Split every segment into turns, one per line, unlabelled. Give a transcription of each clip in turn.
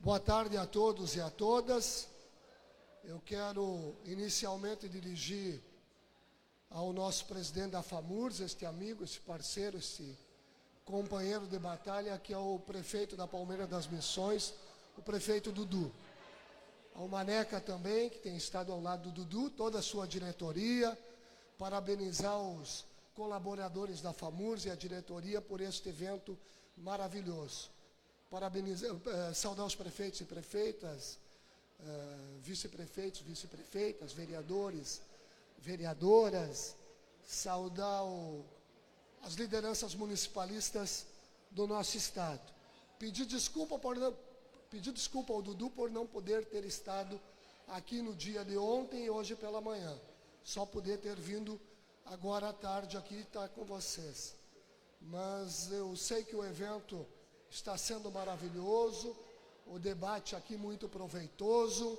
Boa tarde a todos e a todas. Eu quero inicialmente dirigir ao nosso presidente da FAMURS, este amigo, esse parceiro, esse companheiro de batalha, que é o prefeito da Palmeira das Missões, o prefeito Dudu. Ao Maneca também, que tem estado ao lado do Dudu, toda a sua diretoria, parabenizar os colaboradores da FAMURS e a diretoria por este evento maravilhoso. Parabenizar, saudar os prefeitos e prefeitas, vice-prefeitos, vice-prefeitas, vereadores, vereadoras, saudar as lideranças municipalistas do nosso estado. Pedir desculpa ao Dudu por não poder ter estado aqui no dia de ontem e hoje pela manhã. Só poder ter vindo agora à tarde aqui e estar com vocês. Mas eu sei que o evento está sendo maravilhoso, o debate aqui muito proveitoso,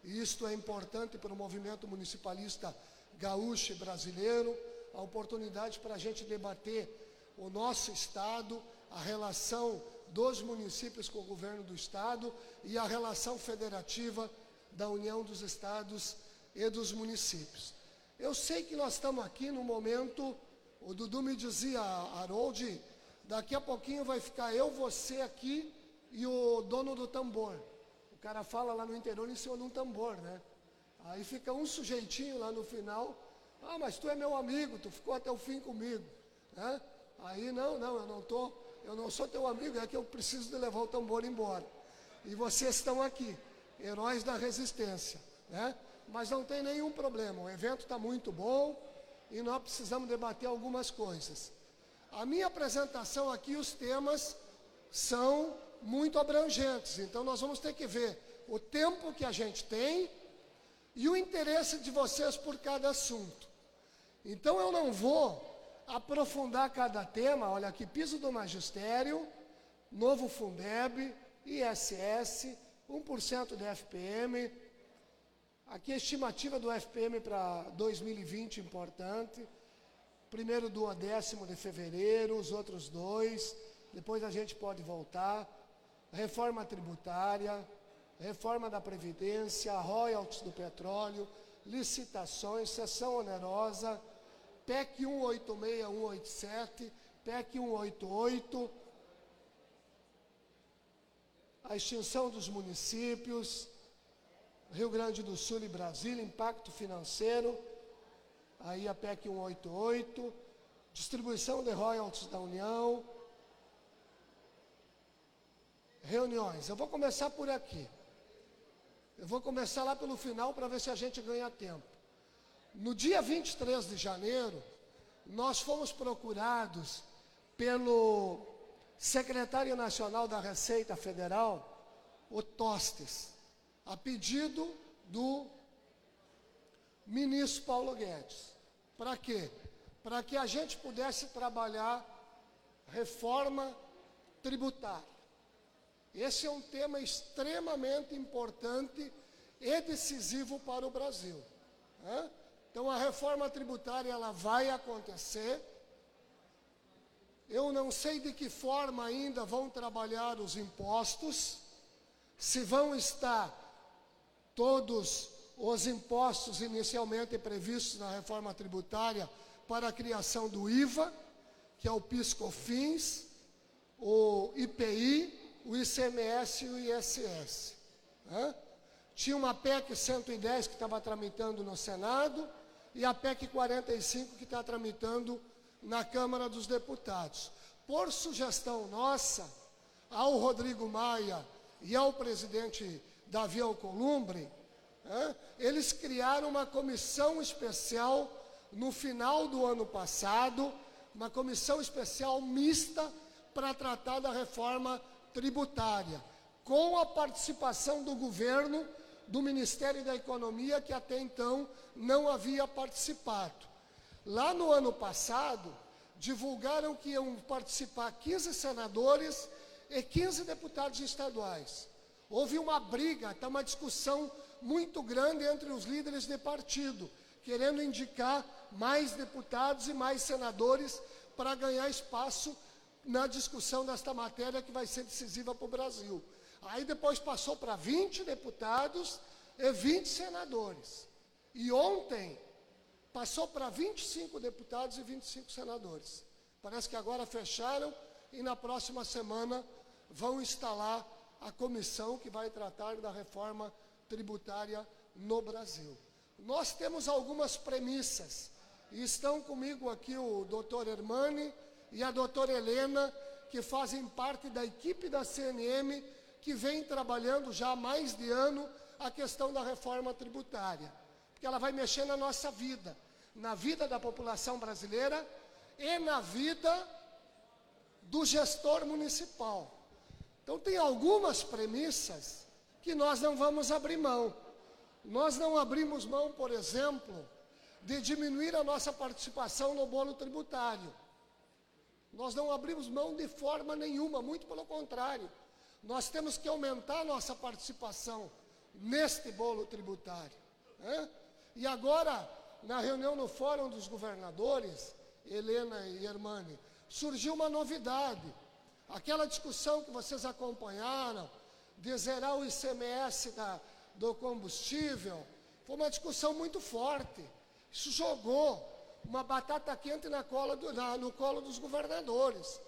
e isto é importante para o movimento municipalista gaúcho e brasileiro, a oportunidade para a gente debater o nosso estado, a relação dos municípios com o governo do estado e a relação federativa da União dos Estados e dos municípios. Eu sei que nós estamos aqui no momento, o Dudu me dizia, Harold, daqui a pouquinho vai ficar eu, você aqui e o dono do tambor. O cara fala lá no interior em cima de um tambor, né? Aí fica um sujeitinho lá no final, mas tu é meu amigo, tu ficou até o fim comigo, né? Aí não, eu não sou teu amigo, é que eu preciso de levar o tambor embora. E vocês estão aqui, heróis da resistência, né? Mas não tem nenhum problema, o evento está muito bom e nós precisamos debater algumas coisas. A minha apresentação aqui, os temas são muito abrangentes, então nós vamos ter que ver o tempo que a gente tem e o interesse de vocês por cada assunto. Então eu não vou aprofundar cada tema, olha aqui, piso do magistério, novo Fundeb, ISS, 1% de FPM, aqui a estimativa do FPM para 2020, importante, primeiro duodécimo de fevereiro, os outros dois, depois a gente pode voltar, reforma tributária, reforma da Previdência, royalties do petróleo, licitações, cessão onerosa, PEC 186, 187, PEC 188, a extinção dos municípios, Rio Grande do Sul e Brasília, impacto financeiro, aí a PEC 188, distribuição de royalties da União, reuniões. Eu vou começar por aqui. Eu vou começar lá pelo final para ver se a gente ganha tempo. No dia 23 de janeiro, nós fomos procurados pelo secretário nacional da Receita Federal, o Tostes, a pedido do ministro Paulo Guedes. Para quê? Para que a gente pudesse trabalhar reforma tributária. Esse é um tema extremamente importante e decisivo para o Brasil, né? Então, a reforma tributária ela vai acontecer. Eu não sei de que forma ainda vão trabalhar os impostos, se vão estar todos os impostos inicialmente previstos na reforma tributária para a criação do IVA, que é o PIS/COFINS, o IPI, o ICMS e o ISS. Né? Tinha uma PEC 110 que estava tramitando no Senado e a PEC 45 que está tramitando na Câmara dos Deputados. Por sugestão nossa, ao Rodrigo Maia e ao presidente Davi Alcolumbre, eles criaram uma comissão especial no final do ano passado, uma comissão especial mista para tratar da reforma tributária, com a participação do governo, do Ministério da Economia, que até então não havia participado. Lá no ano passado, divulgaram que iam participar 15 senadores e 15 deputados estaduais. Houve uma briga, está uma discussão muito grande entre os líderes de partido, querendo indicar mais deputados e mais senadores para ganhar espaço na discussão desta matéria que vai ser decisiva para o Brasil. Aí depois passou para 20 deputados e 20 senadores. E ontem passou para 25 deputados e 25 senadores. Parece que agora fecharam e na próxima semana vão instalar a comissão que vai tratar da reforma tributária no Brasil. Nós temos algumas premissas, e estão comigo aqui o doutor Hermani e a doutora Helena, que fazem parte da equipe da CNM, que vem trabalhando já há mais de ano a questão da reforma tributária, porque ela vai mexer na nossa vida, na vida da população brasileira e na vida do gestor municipal. Então, tem algumas premissas que nós não vamos abrir mão. Nós não abrimos mão, por exemplo, de diminuir a nossa participação no bolo tributário. Nós não abrimos mão de forma nenhuma, muito pelo contrário. Nós temos que aumentar a nossa participação neste bolo tributário, né? E agora, na reunião no Fórum dos Governadores, Helena e Hermani, surgiu uma novidade. Aquela discussão que vocês acompanharam, de zerar o ICMS do combustível, foi uma discussão muito forte. Isso jogou uma batata quente no colo dos governadores.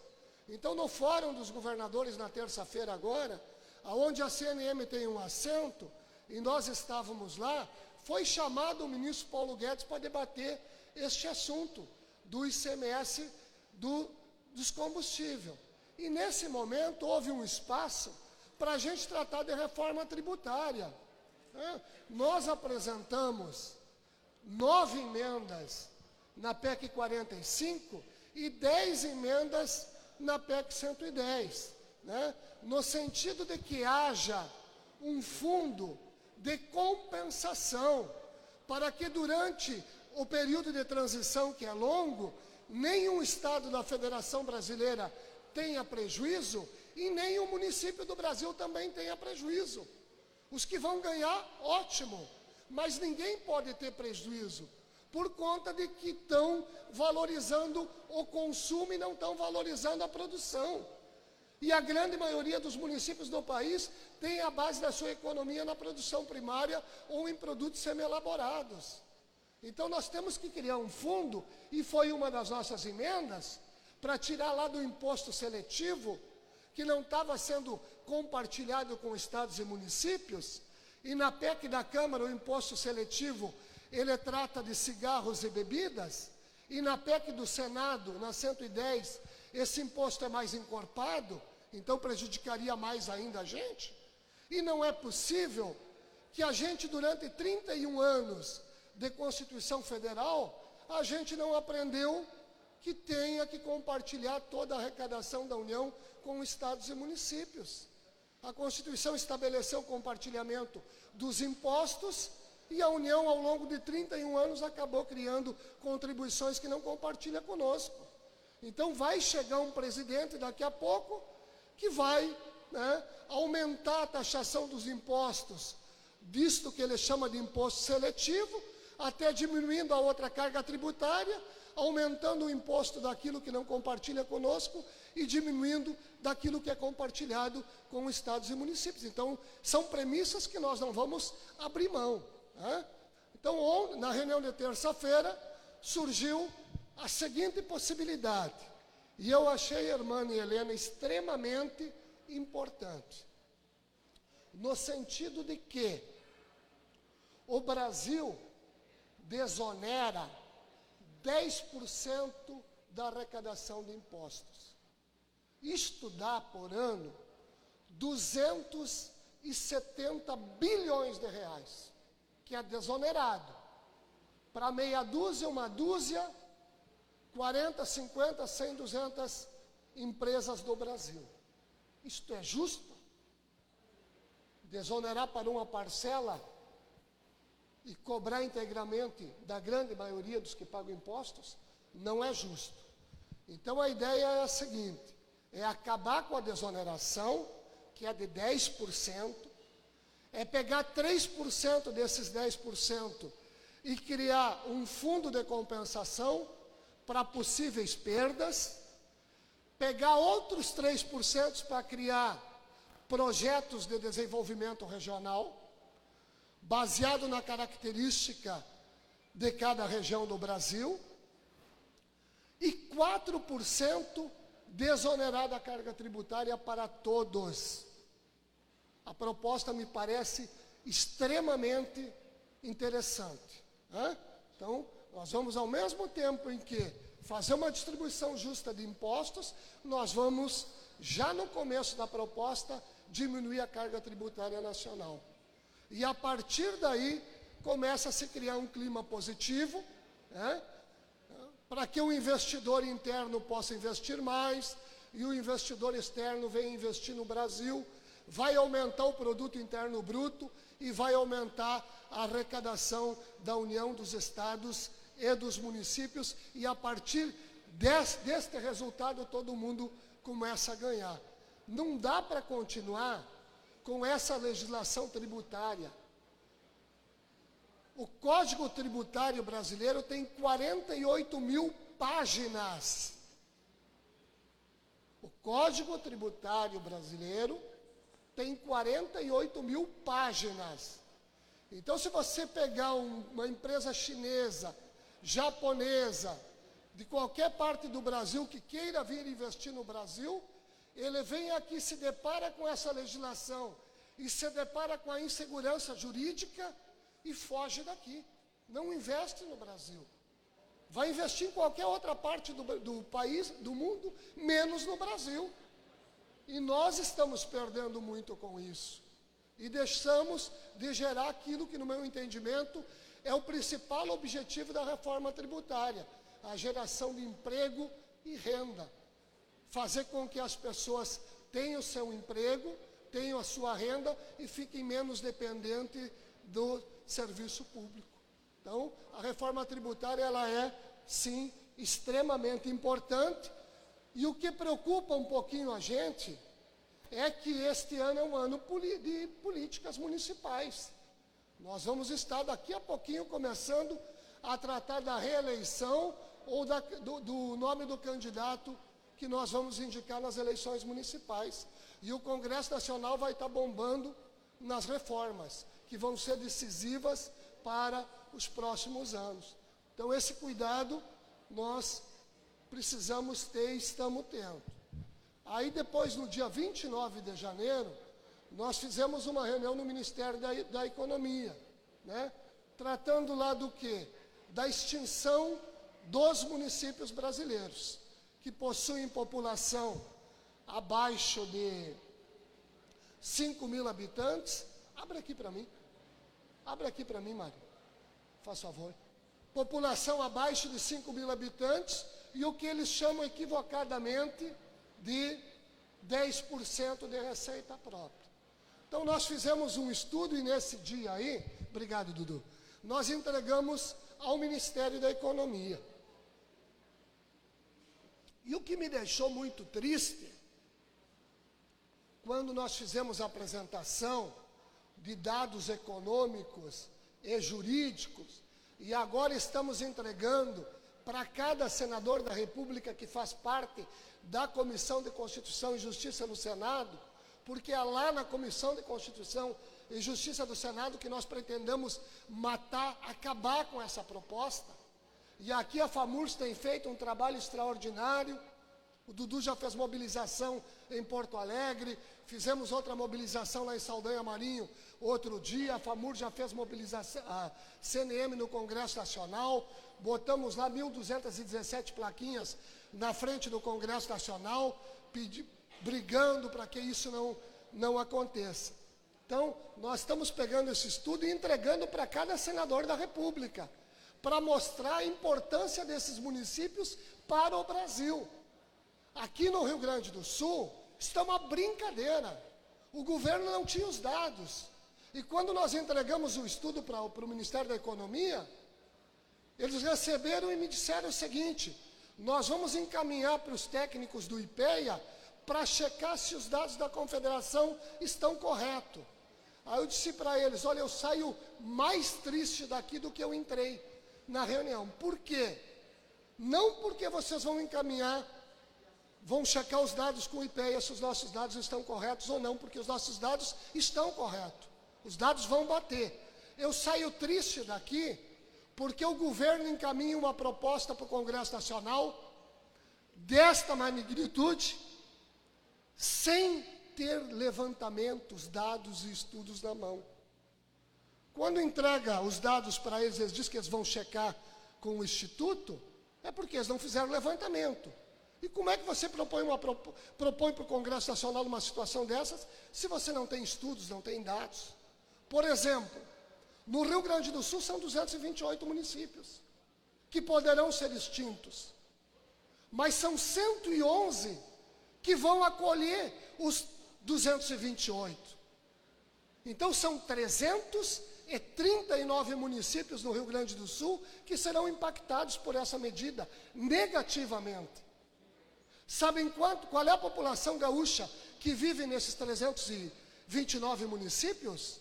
Então, no Fórum dos Governadores, na terça-feira agora, onde a CNM tem um assento, e nós estávamos lá, foi chamado o ministro Paulo Guedes para debater este assunto do ICMS dos combustíveis. E nesse momento houve um espaço para a gente tratar de reforma tributária, né? Nós apresentamos 9 emendas na PEC 45 e 10 emendas na PEC 110, né? No sentido de que haja um fundo de compensação, para que durante o período de transição, que é longo, nenhum estado da Federação Brasileira tenha prejuízo e nenhum município do Brasil também tenha prejuízo. Os que vão ganhar, ótimo, mas ninguém pode ter prejuízo, por conta de que estão valorizando o consumo e não estão valorizando a produção. E a grande maioria dos municípios do país tem a base da sua economia na produção primária ou em produtos semi-elaborados. Então, nós temos que criar um fundo, e foi uma das nossas emendas, para tirar lá do imposto seletivo, que não estava sendo compartilhado com estados e municípios, e na PEC da Câmara, o imposto seletivo, ele trata de cigarros e bebidas, e na PEC do Senado, na 110, esse imposto é mais encorpado, então prejudicaria mais ainda a gente. E não é possível que a gente, durante 31 anos de Constituição Federal, a gente não aprendeu que tenha que compartilhar toda a arrecadação da União com estados e municípios. A Constituição estabeleceu o compartilhamento dos impostos e a União, ao longo de 31 anos, acabou criando contribuições que não compartilha conosco. Então, vai chegar um presidente daqui a pouco que vai, né, aumentar a taxação dos impostos, visto que ele chama de imposto seletivo, até diminuindo a outra carga tributária, aumentando o imposto daquilo que não compartilha conosco e diminuindo daquilo que é compartilhado com estados e municípios. Então, são premissas que nós não vamos abrir mão, né? Então, na reunião de terça-feira, surgiu a seguinte possibilidade, e eu achei, Hermani e Helena, extremamente importante, no sentido de que o Brasil desonera 10% da arrecadação de impostos. Isto dá, por ano, 270 bilhões de reais, que é desonerado. Para meia dúzia, uma dúzia, 40, 50, 100, 200 empresas do Brasil. Isto é justo? Desonerar para uma parcela e cobrar integralmente da grande maioria dos que pagam impostos? Não é justo. Então, a ideia é a seguinte, é acabar com a desoneração, que é de 10%, é pegar 3% desses 10% e criar um fundo de compensação para possíveis perdas, pegar outros 3% para criar projetos de desenvolvimento regional, baseado na característica de cada região do Brasil, e 4% desonerada a carga tributária para todos. A proposta me parece extremamente interessante. Então, nós vamos, ao mesmo tempo em que fazer uma distribuição justa de impostos, nós vamos, já no começo da proposta, diminuir a carga tributária nacional. E a partir daí, começa a se criar um clima positivo, para que o investidor interno possa investir mais e o investidor externo venha investir no Brasil, vai aumentar o produto interno bruto e vai aumentar a arrecadação da União, dos estados e dos municípios, e a partir deste resultado todo mundo começa a ganhar. Não dá para continuar com essa legislação tributária. O Código Tributário Brasileiro tem 48 mil páginas. O Código Tributário Brasileiro tem 48 mil páginas. Então, se você pegar uma empresa chinesa, japonesa, de qualquer parte do Brasil que queira vir investir no Brasil, ele vem aqui, se depara com essa legislação e se depara com a insegurança jurídica e foge daqui. Não investe no Brasil. Vai investir em qualquer outra parte do país, do mundo, menos no Brasil. E nós estamos perdendo muito com isso. E deixamos de gerar aquilo que, no meu entendimento, é o principal objetivo da reforma tributária: a geração de emprego e renda. Fazer com que as pessoas tenham seu emprego, tenham a sua renda e fiquem menos dependentes do serviço público. Então, a reforma tributária, ela é, sim, extremamente importante. E o que preocupa um pouquinho a gente é que este ano é um ano de políticas municipais. Nós vamos estar daqui a pouquinho começando a tratar da reeleição ou do nome do candidato que nós vamos indicar nas eleições municipais. E o Congresso Nacional vai estar bombando nas reformas, que vão ser decisivas para os próximos anos. Então, esse cuidado nós precisamos ter e estamos tendo. Aí, depois, no dia 29 de janeiro, nós fizemos uma reunião no Ministério da Economia, tratando lá do quê? Da extinção dos municípios brasileiros, que possuem população abaixo de 5 mil habitantes. Abre aqui para mim. Abre aqui para mim, Mário. Faz favor. População abaixo de 5 mil habitantes e o que eles chamam equivocadamente de 10% de receita própria. Então, nós fizemos um estudo e nesse dia aí, obrigado, Dudu, nós entregamos ao Ministério da Economia. E o que me deixou muito triste, quando nós fizemos a apresentação de dados econômicos e jurídicos, e agora estamos entregando para cada senador da República que faz parte da Comissão de Constituição e Justiça no Senado, porque é lá na Comissão de Constituição e Justiça do Senado que nós pretendemos acabar com essa proposta. E aqui a FAMURS tem feito um trabalho extraordinário. O Dudu já fez mobilização em Porto Alegre, fizemos outra mobilização lá em Saldanha Marinho outro dia, a FAMURS já fez mobilização, a CNM no Congresso Nacional, botamos lá 1.217 plaquinhas na frente do Congresso Nacional, brigando para que isso não aconteça. Então, nós estamos pegando esse estudo e entregando para cada senador da República, para mostrar a importância desses municípios para o Brasil. Aqui no Rio Grande do Sul, está uma brincadeira. O governo não tinha os dados. E quando nós entregamos o estudo para o Ministério da Economia, eles receberam e me disseram o seguinte: nós vamos encaminhar para os técnicos do IPEA para checar se os dados da Confederação estão corretos. Aí eu disse para eles: olha, eu saio mais triste daqui do que eu entrei na reunião. Por quê? Não porque vocês vão encaminhar vão checar os dados com o IPEA, se os nossos dados estão corretos ou não, porque os nossos dados estão corretos. Os dados vão bater. Eu saio triste daqui, porque o governo encaminha uma proposta para o Congresso Nacional desta magnitude, sem ter levantamentos, dados e estudos na mão. Quando entrega os dados para eles, eles dizem que eles vão checar com o Instituto, é porque eles não fizeram levantamento. E como é que você propõe para o Congresso Nacional uma situação dessas, se você não tem estudos, não tem dados? Por exemplo, no Rio Grande do Sul são 228 municípios, que poderão ser extintos. Mas são 111 que vão acolher os 228. Então são 339 municípios no Rio Grande do Sul que serão impactados por essa medida negativamente. Sabem qual é a população gaúcha que vive nesses 329 municípios?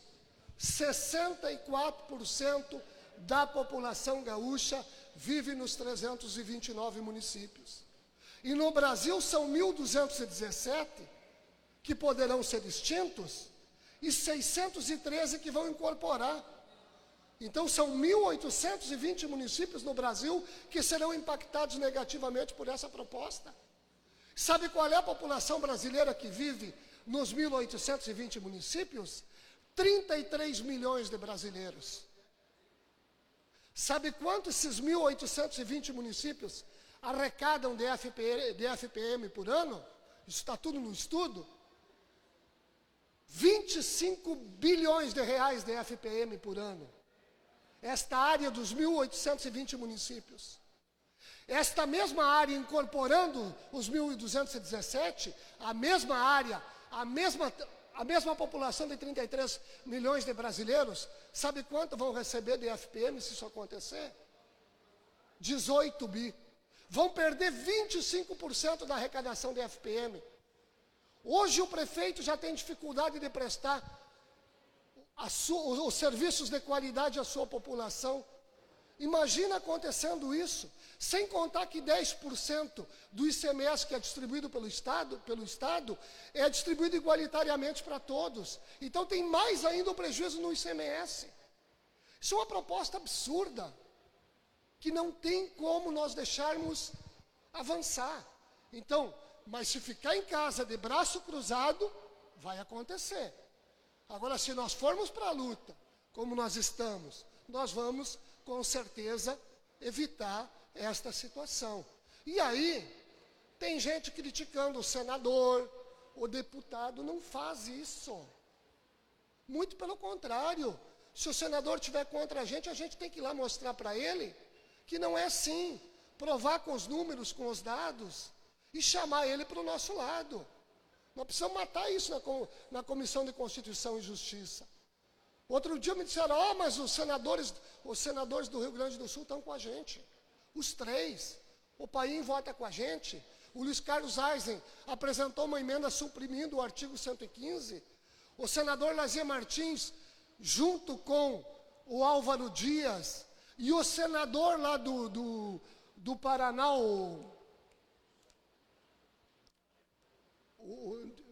64% da população gaúcha vive nos 329 municípios. E no Brasil são 1.217 que poderão ser extintos e 613 que vão incorporar. Então são 1.820 municípios no Brasil que serão impactados negativamente por essa proposta. Sabe qual é a população brasileira que vive nos 1.820 municípios? 33 milhões de brasileiros. Sabe quanto esses 1.820 municípios arrecadam de FPM por ano? Isso está tudo no estudo. 25 bilhões de reais de FPM por ano. Esta área dos 1.820 municípios. Esta mesma área, incorporando os 1.217, a mesma área, a mesma população de 33 milhões de brasileiros, sabe quanto vão receber de FPM se isso acontecer? 18 bi. Vão perder 25% da arrecadação de FPM. Hoje o prefeito já tem dificuldade de prestar os serviços de qualidade à sua população. Imagina acontecendo isso, sem contar que 10% do ICMS que é distribuído pelo Estado é distribuído igualitariamente para todos. Então tem mais ainda o prejuízo no ICMS. Isso é uma proposta absurda, que não tem como nós deixarmos avançar. Então, mas se ficar em casa de braço cruzado, vai acontecer. Agora, se nós formos para a luta, como nós estamos, nós vamos, com certeza, evitar esta situação. E aí, tem gente criticando o senador, o deputado, não faz isso. Muito pelo contrário. Se o senador estiver contra a gente tem que ir lá mostrar para ele que não é assim. Provar com os números, com os dados, e chamar ele para o nosso lado. Nós precisamos matar isso na Comissão de Constituição e Justiça. Outro dia me disseram, mas os senadores do Rio Grande do Sul estão com a gente. Os 3. O Paim vota com a gente. O Luiz Carlos Eisen apresentou uma emenda suprimindo o artigo 115. O senador Lazier Martins, junto com o Álvaro Dias, e o senador lá do Paraná,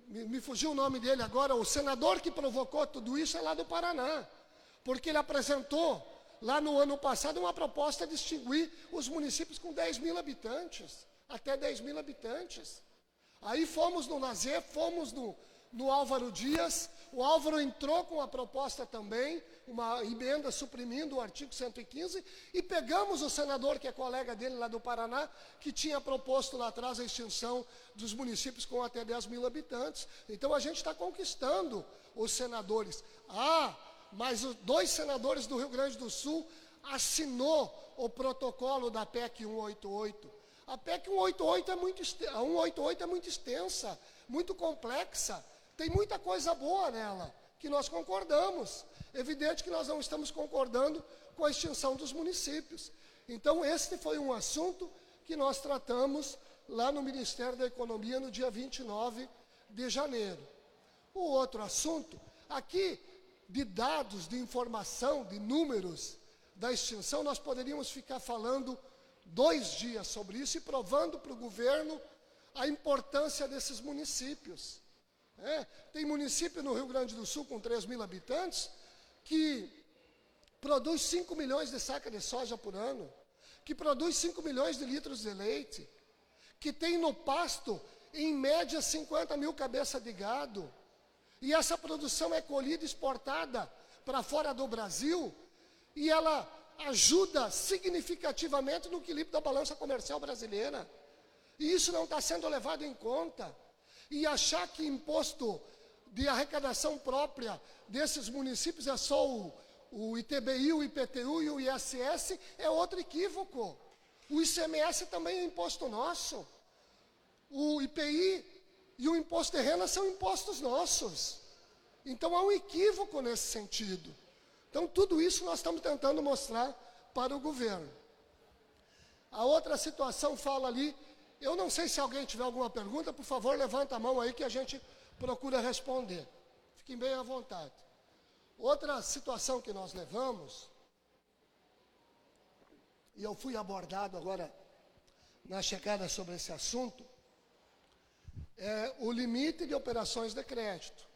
me fugiu o nome dele agora, o senador que provocou tudo isso é lá do Paraná, porque ele apresentou lá no ano passado uma proposta de extinguir os municípios com 10 mil habitantes, até 10 mil habitantes. Aí fomos no Lazier, fomos no Álvaro Dias, o Álvaro entrou com a proposta também, uma emenda suprimindo o artigo 115, e pegamos o senador, que é colega dele lá do Paraná, que tinha proposto lá atrás a extinção dos municípios com até 10 mil habitantes. Então a gente está conquistando os senadores. Mas os 2 senadores do Rio Grande do Sul assinou o protocolo da PEC 188. A PEC 188 é muito extensa, muito complexa. Tem muita coisa boa nela, que nós concordamos. Evidente que nós não estamos concordando com a extinção dos municípios. Então, este foi um assunto que nós tratamos lá no Ministério da Economia no dia 29 de janeiro. O outro assunto, aqui, de dados, de informação, de números da extinção, nós poderíamos ficar falando 2 dias sobre isso e provando para o governo a importância desses municípios. Tem município no Rio Grande do Sul com 3.000 habitantes que produz 5 milhões de sacas de soja por ano, que produz 5 milhões de litros de leite, que tem no pasto, em média, 50 mil cabeças de gado, e essa produção é colhida e exportada para fora do Brasil, e ela ajuda significativamente no equilíbrio da balança comercial brasileira. E isso não está sendo levado em conta. E achar que imposto de arrecadação própria desses municípios é só o ITBI, o IPTU e o ISS é outro equívoco. O ICMS também é imposto nosso. O IPI e o imposto de renda são impostos nossos. Então há um equívoco nesse sentido. Então tudo isso nós estamos tentando mostrar para o governo. A outra situação fala ali, eu não sei se alguém tiver alguma pergunta, por favor, levanta a mão aí que a gente procura responder. Fiquem bem à vontade. Outra situação que nós levamos, e eu fui abordado agora na chegada sobre esse assunto, é o limite de operações de crédito.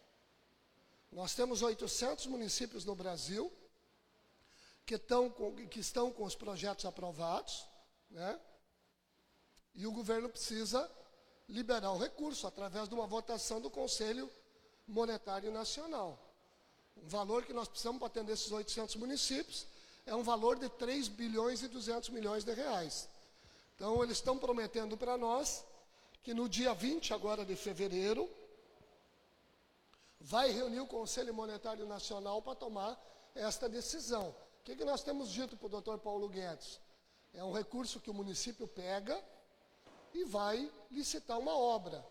Nós temos 800 municípios no Brasil que estão com os projetos aprovados, né? E o governo precisa liberar o recurso através de uma votação do Conselho Monetário Nacional. Um valor que nós precisamos para atender esses 800 municípios é um valor de 3 bilhões e 200 milhões de reais. Então, eles estão prometendo para nós que no dia 20 agora de fevereiro, vai reunir o Conselho Monetário Nacional para tomar esta decisão. O que nós temos dito para o Dr. Paulo Guedes? É um recurso que o município pega e vai licitar uma obra.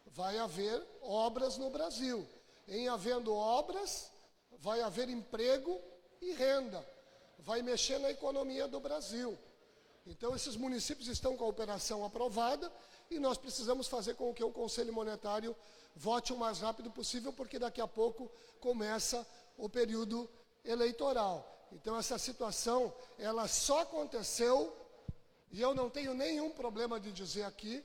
Vai haver obras no Brasil. Em havendo obras, vai haver emprego e renda. Vai mexer na economia do Brasil. Então, esses municípios estão com a operação aprovada e nós precisamos fazer com que o Conselho Monetário vote o mais rápido possível, porque daqui a pouco começa o período eleitoral. Então, essa situação, ela só aconteceu, e eu não tenho nenhum problema de dizer aqui,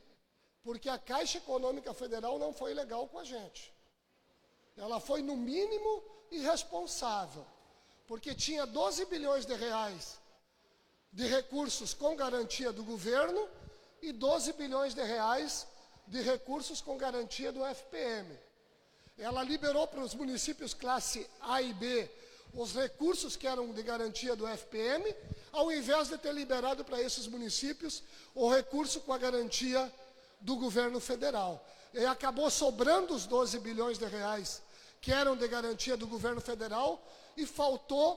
porque a Caixa Econômica Federal não foi legal com a gente. Ela foi, no mínimo, irresponsável, porque tinha 12 bilhões de reais de recursos com garantia do governo e 12 bilhões de reais de recursos com garantia do FPM. Ela liberou para os municípios classe A e B os recursos que eram de garantia do FPM, ao invés de ter liberado para esses municípios o recurso com a garantia do governo federal. E acabou sobrando os 12 bilhões de reais que eram de garantia do governo federal e faltou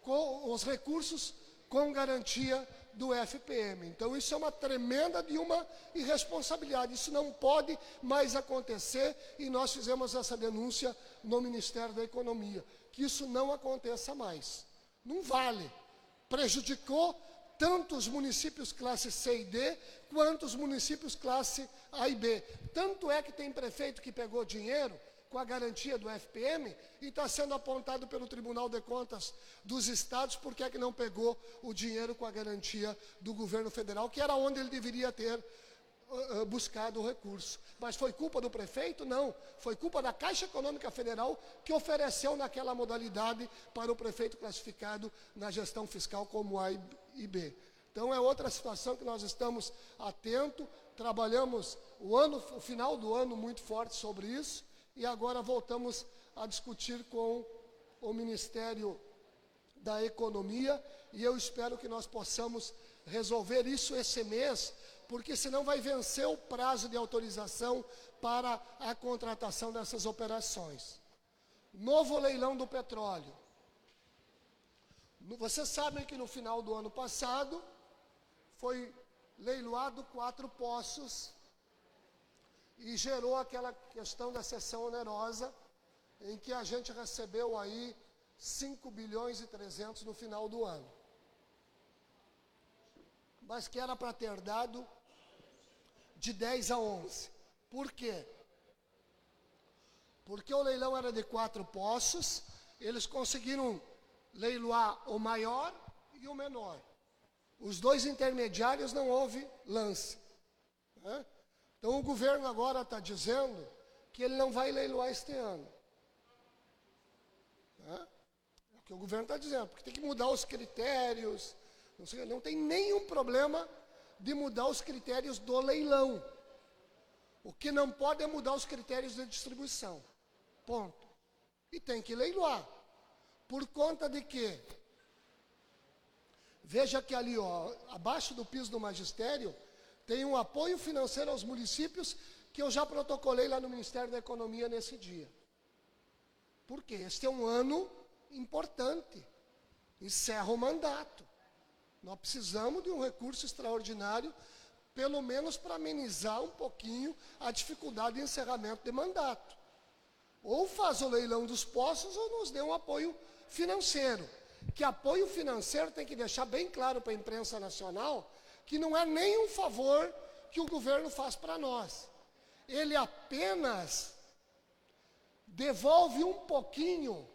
com os recursos com garantia do FPM. Então, isso é uma tremenda de uma irresponsabilidade. Isso não pode mais acontecer e nós fizemos essa denúncia no Ministério da Economia. Que isso não aconteça mais. Não vale. Prejudicou tanto os municípios classe C e D, quanto os municípios classe A e B. Tanto é que tem prefeito que pegou dinheiro com a garantia do FPM e está sendo apontado pelo Tribunal de Contas dos Estados porque é que não pegou o dinheiro com a garantia do governo federal, que era onde ele deveria ter buscado o recurso. Mas foi culpa do prefeito? Não. Foi culpa da Caixa Econômica Federal que ofereceu naquela modalidade para o prefeito classificado na gestão fiscal como A e B. Então é outra situação que nós estamos atentos, trabalhamos o final do ano muito forte sobre isso, e agora voltamos a discutir com o Ministério da Economia, e eu espero que nós possamos resolver isso esse mês, porque senão vai vencer o prazo de autorização para a contratação dessas operações. Novo leilão do petróleo. Vocês sabem que no final do ano passado foi leiloado 4 poços e gerou aquela questão da cessão onerosa, em que a gente recebeu aí 5 bilhões e 300 no final do ano. Mas que era para ter dado de 10 a 11. Por quê? Porque o leilão era de 4 poços, eles conseguiram leiloar o maior e o menor. Os 2 intermediários não houve lance, né? Então o governo agora está dizendo que ele não vai leiloar este ano. Né? É o que o governo está dizendo, porque tem que mudar os critérios. Não tem nenhum problema de mudar os critérios do leilão. O que não pode é mudar os critérios de distribuição. Ponto. E tem que leiloar. Por conta de quê? Veja que ali, ó, abaixo do piso do magistério, tem um apoio financeiro aos municípios que eu já protocolei lá no Ministério da Economia nesse dia. Por quê? Este é um ano importante. Encerra o mandato. Nós precisamos de um recurso extraordinário, pelo menos para amenizar um pouquinho a dificuldade de encerramento de mandato. Ou faz o leilão dos postos ou nos dê um apoio financeiro. Que apoio financeiro tem que deixar bem claro para a imprensa nacional que não é nem um favor que o governo faz para nós. Ele apenas devolve um pouquinho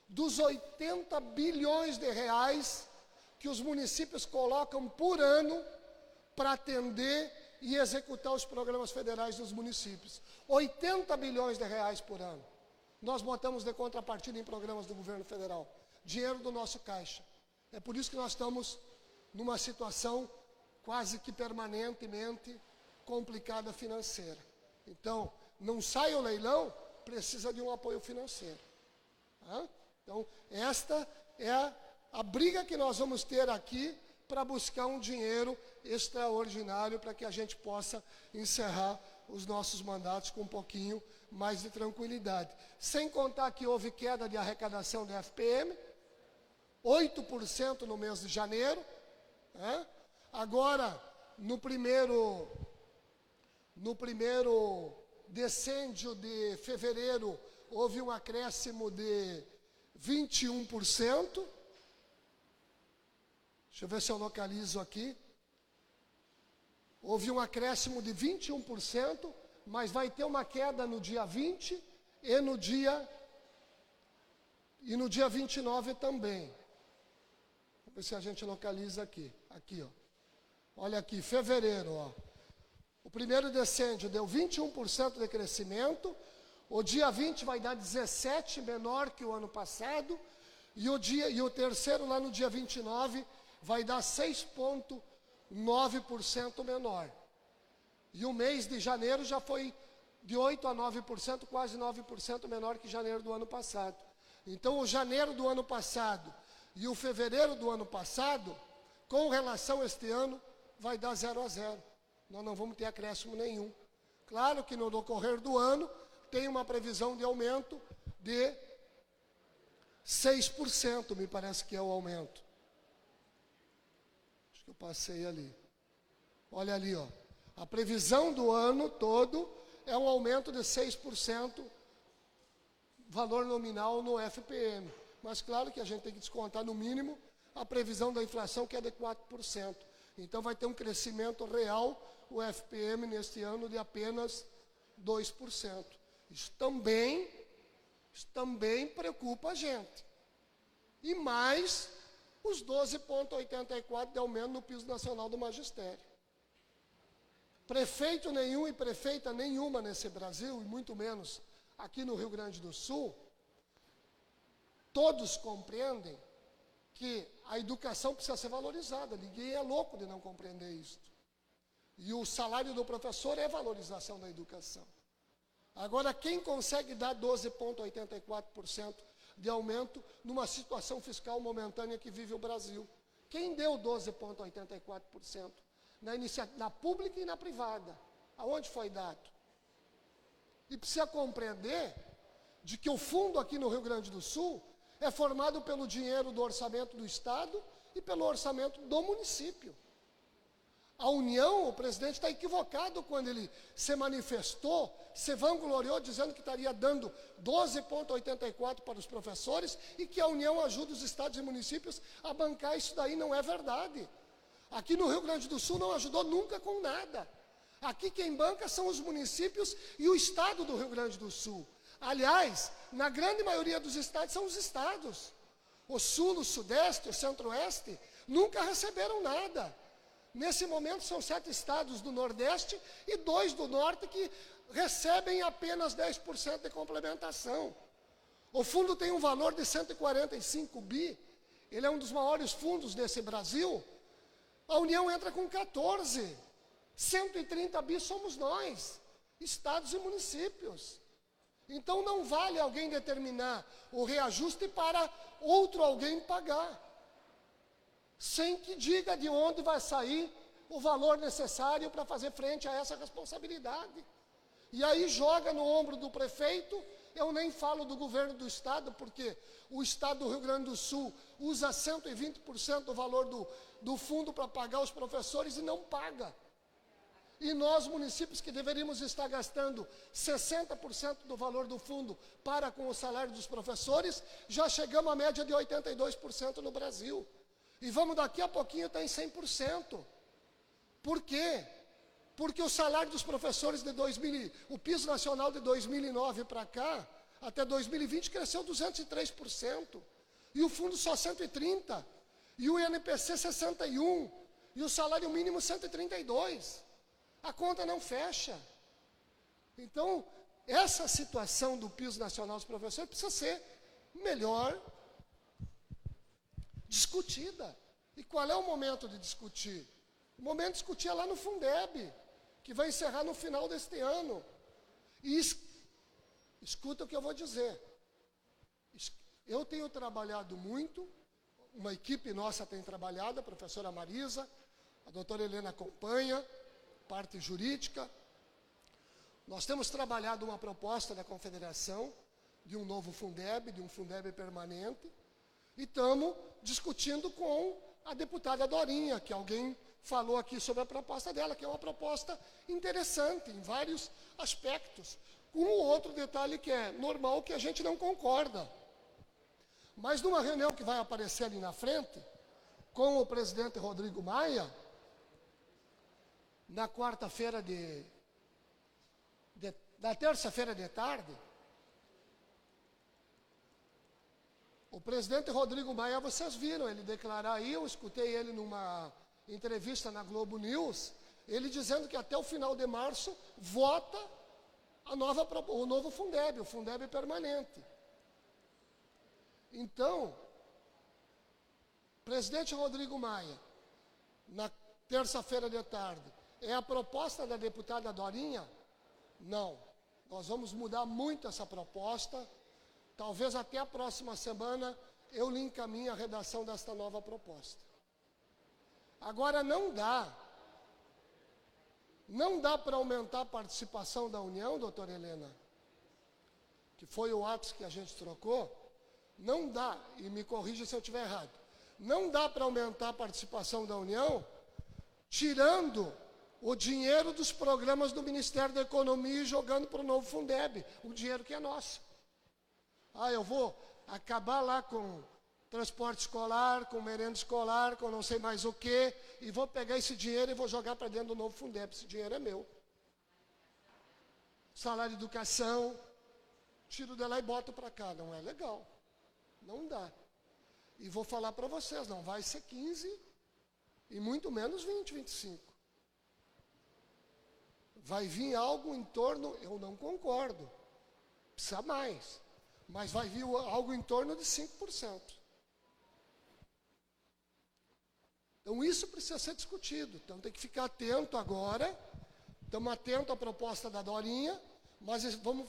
dos 80 bilhões de reais que os municípios colocam por ano para atender e executar os programas federais dos municípios. 80 bilhões de reais por ano. Nós botamos de contrapartida em programas do governo federal. Dinheiro do nosso caixa. É por isso que nós estamos numa situação quase que permanentemente complicada financeira. Então, não sai o leilão, precisa de um apoio financeiro. Tá? Então, esta é a briga que nós vamos ter aqui para buscar um dinheiro extraordinário para que a gente possa encerrar os nossos mandatos com um pouquinho mais de tranquilidade. Sem contar que houve queda de arrecadação da FPM, 8% no mês de janeiro. Né? Agora, no primeiro decêndio de fevereiro, houve um acréscimo de 21%. Deixa eu ver se eu localizo aqui. Houve um acréscimo de 21%, mas vai ter uma queda no dia 20 e no dia 29 também. Vamos ver se a gente localiza aqui. Aqui, ó. Olha aqui, fevereiro, ó. O primeiro decêndio deu 21% de crescimento. O dia 20 vai dar 17%, menor que o ano passado. E o terceiro, lá no dia 29, vai dar 6,9% menor. E o mês de janeiro já foi de 8% a 9%, quase 9% menor que janeiro do ano passado. Então, o janeiro do ano passado e o fevereiro do ano passado, com relação a este ano, vai dar 0 a 0. Nós não vamos ter acréscimo nenhum. Claro que no decorrer do ano tem uma previsão de aumento de 6%, me parece que é o aumento. Acho que eu passei ali. Olha ali, ó. A previsão do ano todo é um aumento de 6%, valor nominal no FPM. Mas claro que a gente tem que descontar no mínimo a previsão da inflação, que é de 4%. Então vai ter um crescimento real, o FPM neste ano, de apenas 2%. Isso também preocupa a gente. E mais os 12,84 de aumento no piso nacional do magistério. Prefeito nenhum e prefeita nenhuma nesse Brasil, e muito menos aqui no Rio Grande do Sul, todos compreendem que a educação precisa ser valorizada. Ninguém é louco de não compreender isso. E o salário do professor é valorização da educação. Agora, quem consegue dar 12,84% de aumento numa situação fiscal momentânea que vive o Brasil? Quem deu 12,84%? Na pública e na privada. Aonde foi dado? E precisa compreender de que o fundo aqui no Rio Grande do Sul é formado pelo dinheiro do orçamento do Estado e pelo orçamento do município. A União, o presidente está equivocado quando ele se manifestou, se vangloriou dizendo que estaria dando 12,84 para os professores e que a União ajuda os estados e municípios a bancar. Isso daí não é verdade. Aqui no Rio Grande do Sul não ajudou nunca com nada. Aqui quem banca são os municípios e o estado do Rio Grande do Sul. Aliás, na grande maioria dos estados são os estados. O Sul, o Sudeste, o Centro-Oeste nunca receberam nada. Nesse momento, são 7 estados do Nordeste e 2 do Norte que recebem apenas 10% de complementação. O fundo tem um valor de 145 bi, ele é um dos maiores fundos desse Brasil. A União entra com 14, 130 bi somos nós, estados e municípios. Então não vale alguém determinar o reajuste para outro alguém pagar, sem que diga de onde vai sair o valor necessário para fazer frente a essa responsabilidade. E aí joga no ombro do prefeito. Eu nem falo do governo do estado, porque o estado do Rio Grande do Sul usa 120% do valor do fundo para pagar os professores e não paga. E nós, municípios, que deveríamos estar gastando 60% do valor do fundo para com o salário dos professores, já chegamos à média de 82% no Brasil. E vamos daqui a pouquinho estar em 100%. Por quê? Porque o salário dos professores o piso nacional de 2009 para cá, até 2020, cresceu 203%. E o fundo só 130%. E o INPC 61%. E o salário mínimo 132%. A conta não fecha. Então, essa situação do piso nacional dos professores precisa ser melhor discutida. E qual é o momento de discutir? O momento de discutir é lá no Fundeb, que vai encerrar no final deste ano. E escuta o que eu vou dizer. Eu tenho trabalhado muito, uma equipe nossa tem trabalhado, a professora Marisa, a doutora Helena acompanha, parte jurídica. Nós temos trabalhado uma proposta da Confederação de um novo Fundeb, de um Fundeb permanente, e estamos discutindo com a deputada Dorinha, que alguém falou aqui sobre a proposta dela, que é uma proposta interessante em vários aspectos. Com um outro detalhe que é normal, que a gente não concorda. Mas numa reunião que vai aparecer ali na frente, com o presidente Rodrigo Maia, na quarta-feira na terça-feira de tarde, o presidente Rodrigo Maia, vocês viram ele declarar aí, eu escutei ele numa entrevista na Globo News, ele dizendo que até o final de março vota o novo Fundeb, o Fundeb permanente. Então, presidente Rodrigo Maia, na terça-feira de tarde, é a proposta da deputada Dorinha? Não. Nós vamos mudar muito essa proposta. Talvez até a próxima semana eu lhe encaminhe a redação desta nova proposta. Agora, não dá para aumentar a participação da União, doutora Helena, que foi o ato que a gente trocou, não dá, e me corrija se eu estiver errado, não dá para aumentar a participação da União tirando o dinheiro dos programas do Ministério da Economia e jogando para o novo Fundeb, o dinheiro que é nosso. Eu vou acabar lá com transporte escolar, com merenda escolar, com não sei mais o quê, e vou pegar esse dinheiro e vou jogar para dentro do novo Fundeb. Esse dinheiro é meu. Salário de educação, tiro de lá e boto para cá. Não é legal. Não dá. E vou falar para vocês, não vai ser 15 e muito menos 20, 25. Vai vir algo em torno, eu não concordo, precisa mais, mas vai vir algo em torno de 5%. Então isso precisa ser discutido, então tem que ficar atento agora, estamos atentos à proposta da Dorinha, mas estamos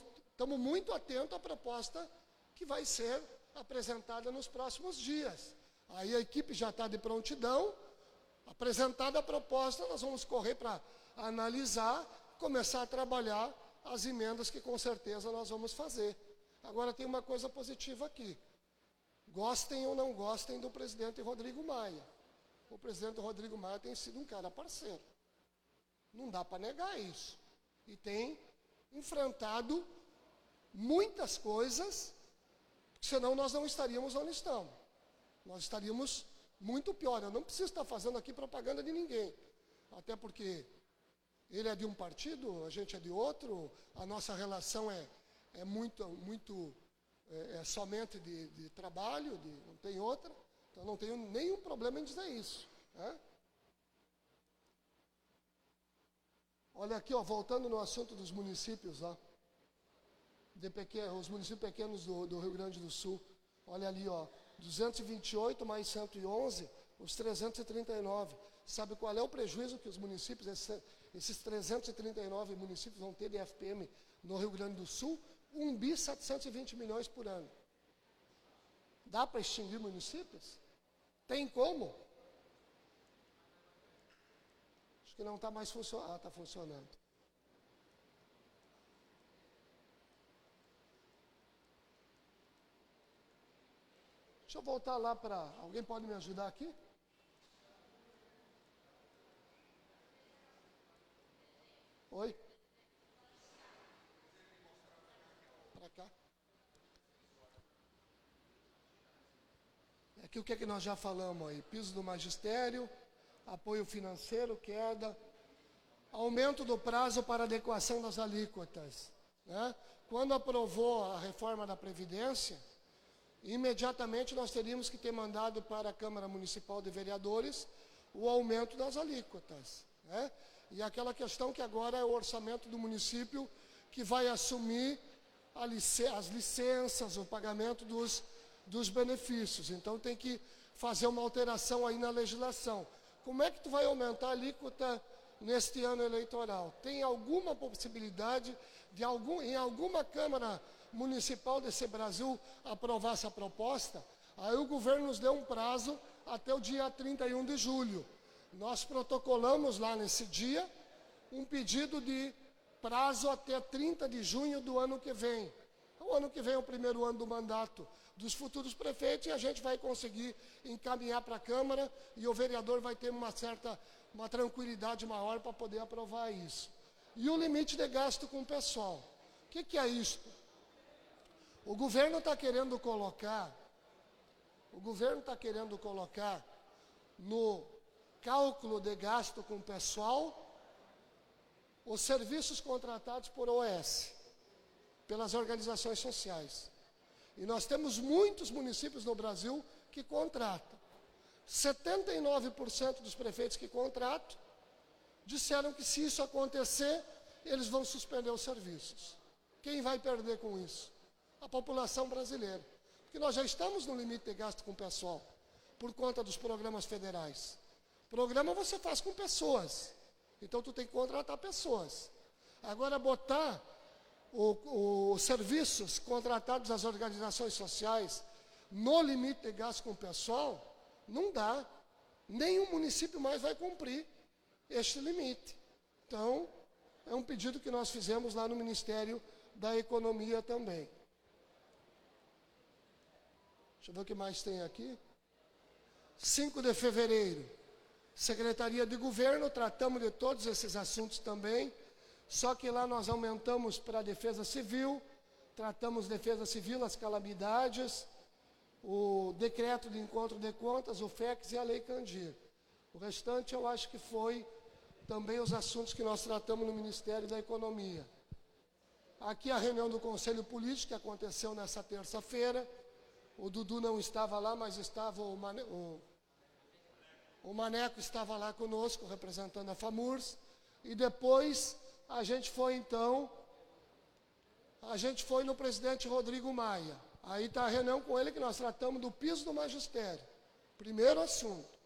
muito atentos à proposta que vai ser apresentada nos próximos dias. Aí a equipe já está de prontidão, apresentada a proposta, nós vamos correr para analisar, começar a trabalhar as emendas que com certeza nós vamos fazer. Agora tem uma coisa positiva aqui. Gostem ou não gostem do presidente Rodrigo Maia. O presidente Rodrigo Maia tem sido um cara parceiro. Não dá para negar isso. E tem enfrentado muitas coisas, senão nós não estaríamos onde estamos. Nós estaríamos muito pior. Eu não preciso estar fazendo aqui propaganda de ninguém. Até porque ele é de um partido, a gente é de outro, a nossa relação é somente de trabalho, não tem outra, então não tenho nenhum problema em dizer isso. Né? Olha aqui, ó, voltando no assunto dos municípios, ó, os municípios pequenos do Rio Grande do Sul. Olha ali, ó, 228 mais 111, os 339. Sabe qual é o prejuízo que os municípios, esses 339 municípios vão ter de FPM no Rio Grande do Sul? 1.720 bilhões por ano. Dá para extinguir municípios? Tem como? Acho que não está mais funcionando. Ah, está funcionando. Deixa eu voltar lá para... Alguém pode me ajudar aqui? Oi? Para cá. Aqui o que é que nós já falamos aí? Piso do magistério, apoio financeiro, queda, aumento do prazo para adequação das alíquotas, né? Quando aprovou a reforma da Previdência, imediatamente nós teríamos que ter mandado para a Câmara Municipal de Vereadores o aumento das alíquotas, né? E aquela questão que agora é o orçamento do município que vai assumir as licenças, o pagamento dos benefícios. Então tem que fazer uma alteração aí na legislação. Como é que tu vai aumentar a alíquota neste ano eleitoral? Tem alguma possibilidade de em alguma Câmara Municipal desse Brasil aprovar essa proposta? Aí o governo nos deu um prazo até o dia 31 de julho. Nós protocolamos lá nesse dia um pedido de prazo até 30 de junho do ano que vem. O ano que vem é o primeiro ano do mandato dos futuros prefeitos e a gente vai conseguir encaminhar para a Câmara e o vereador vai ter uma tranquilidade maior para poder aprovar isso. E o limite de gasto com o pessoal. O que é isto? O governo está querendo colocar no cálculo de gasto com o pessoal os serviços contratados por OS, pelas organizações sociais. E nós temos muitos municípios no Brasil que contratam. 79% dos prefeitos que contratam disseram que se isso acontecer, eles vão suspender os serviços. Quem vai perder com isso? A população brasileira. Porque nós já estamos no limite de gasto com o pessoal, por conta dos programas federais. Programa você faz com pessoas. Então, tu tem que contratar pessoas. Agora, botar os serviços contratados às organizações sociais no limite de gasto com o pessoal, não dá. Nenhum município mais vai cumprir este limite. Então, é um pedido que nós fizemos lá no Ministério da Economia também. Deixa eu ver o que mais tem aqui. 5 de fevereiro. Secretaria de Governo, tratamos de todos esses assuntos também, só que lá nós aumentamos para a Defesa Civil, tratamos Defesa Civil, as calamidades, o decreto de encontro de contas, o FEX e a Lei Candir. O restante eu acho que foi também os assuntos que nós tratamos no Ministério da Economia. Aqui a reunião do Conselho Político, que aconteceu nessa terça-feira, o Dudu não estava lá, mas estava o Maneco estava lá conosco, representando a FAMURS, e depois a gente foi no presidente Rodrigo Maia. Aí está a reunião com ele que nós tratamos do piso do magistério. Primeiro assunto.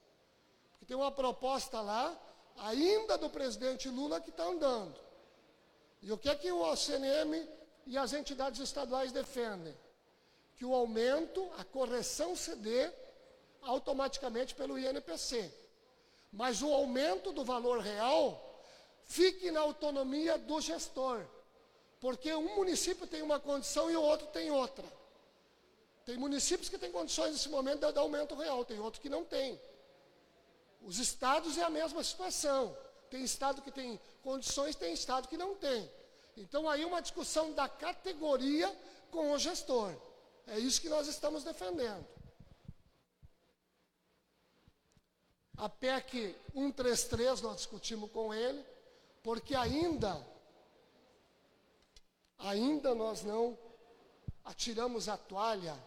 Porque tem uma proposta lá, ainda do presidente Lula, que está andando. E o que é que o CNM e as entidades estaduais defendem? Que o aumento, a correção se dê automaticamente pelo INPC. Mas o aumento do valor real fique na autonomia do gestor. Porque um município tem uma condição e o outro tem outra. Tem municípios que têm condições nesse momento de dar aumento real, tem outros que não têm. Os estados é a mesma situação. Tem estado que tem condições, tem estado que não tem. Então aí uma discussão da categoria com o gestor. É isso que nós estamos defendendo. A PEC 133 nós discutimos com ele, porque ainda nós não atiramos a toalha.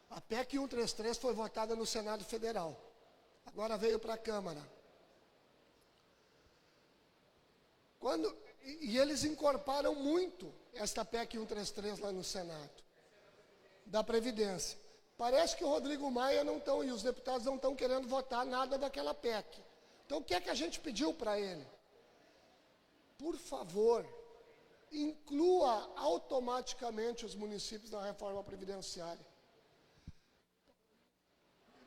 A PEC 133 foi votada no Senado Federal. agora veio para a Câmara. E eles incorporaram muito esta PEC 133 lá no Senado, da Previdência. Parece que o Rodrigo Maia e os deputados não estão querendo votar nada daquela PEC. Então, o que é que a gente pediu para ele? Por favor, inclua automaticamente os municípios na reforma previdenciária.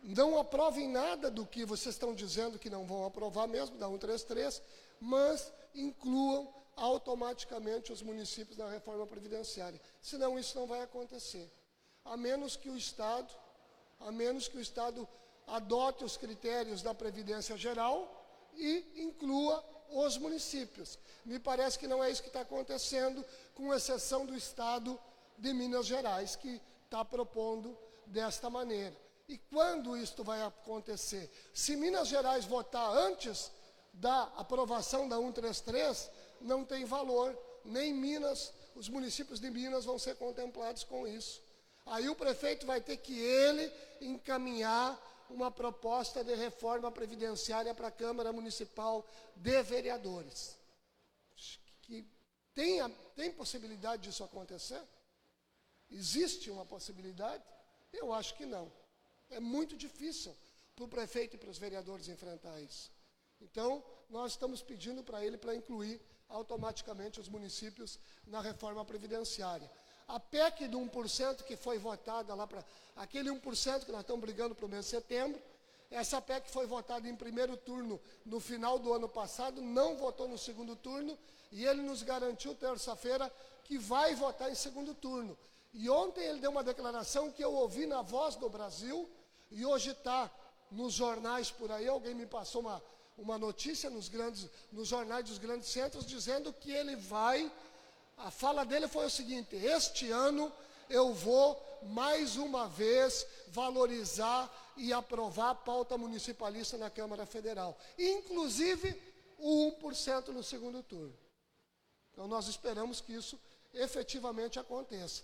Não aprovem nada do que vocês estão dizendo que não vão aprovar mesmo, da 133, mas incluam automaticamente os municípios na reforma previdenciária. Senão isso não vai acontecer. A menos que o Estado adote os critérios da Previdência Geral e inclua os municípios. Me parece que não é isso que está acontecendo, com exceção do Estado de Minas Gerais, que está propondo desta maneira. E quando isso vai acontecer? Se Minas Gerais votar antes da aprovação da 133, não tem valor, nem Minas, os municípios de Minas vão ser contemplados com isso. Aí o prefeito vai ter que ele encaminhar uma proposta de reforma previdenciária para a Câmara Municipal de Vereadores. Que tem possibilidade disso acontecer? Existe uma possibilidade? Eu acho que não. É muito difícil para o prefeito e para os vereadores enfrentar isso. Então, nós estamos pedindo para ele para incluir automaticamente os municípios na reforma previdenciária. A PEC do 1% que foi votada lá para... Aquele 1% que nós estamos brigando para o mês de setembro, essa PEC foi votada em primeiro turno no final do ano passado, não votou no segundo turno, e ele nos garantiu terça-feira que vai votar em segundo turno. E ontem ele deu uma declaração que eu ouvi na Voz do Brasil, e hoje está nos jornais por aí, alguém me passou uma notícia nos jornais dos grandes centros, dizendo que ele vai... A fala dele foi o seguinte: este ano eu vou, mais uma vez, valorizar e aprovar a pauta municipalista na Câmara Federal. Inclusive, o 1% no segundo turno. Então, nós esperamos que isso efetivamente aconteça.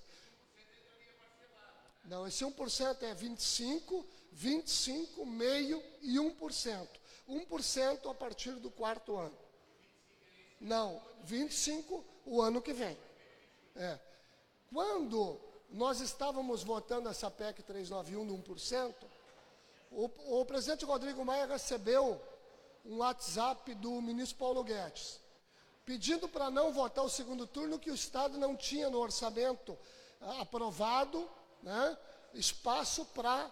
Não, esse 1% é 25, 25, meio e 1%. 1% a partir do quarto ano. Não, 25 o ano que vem. Quando nós estávamos votando essa PEC 391 do 1%, o presidente Rodrigo Maia recebeu um WhatsApp do ministro Paulo Guedes, pedindo para não votar o segundo turno, que o Estado não tinha no orçamento aprovado, né, espaço para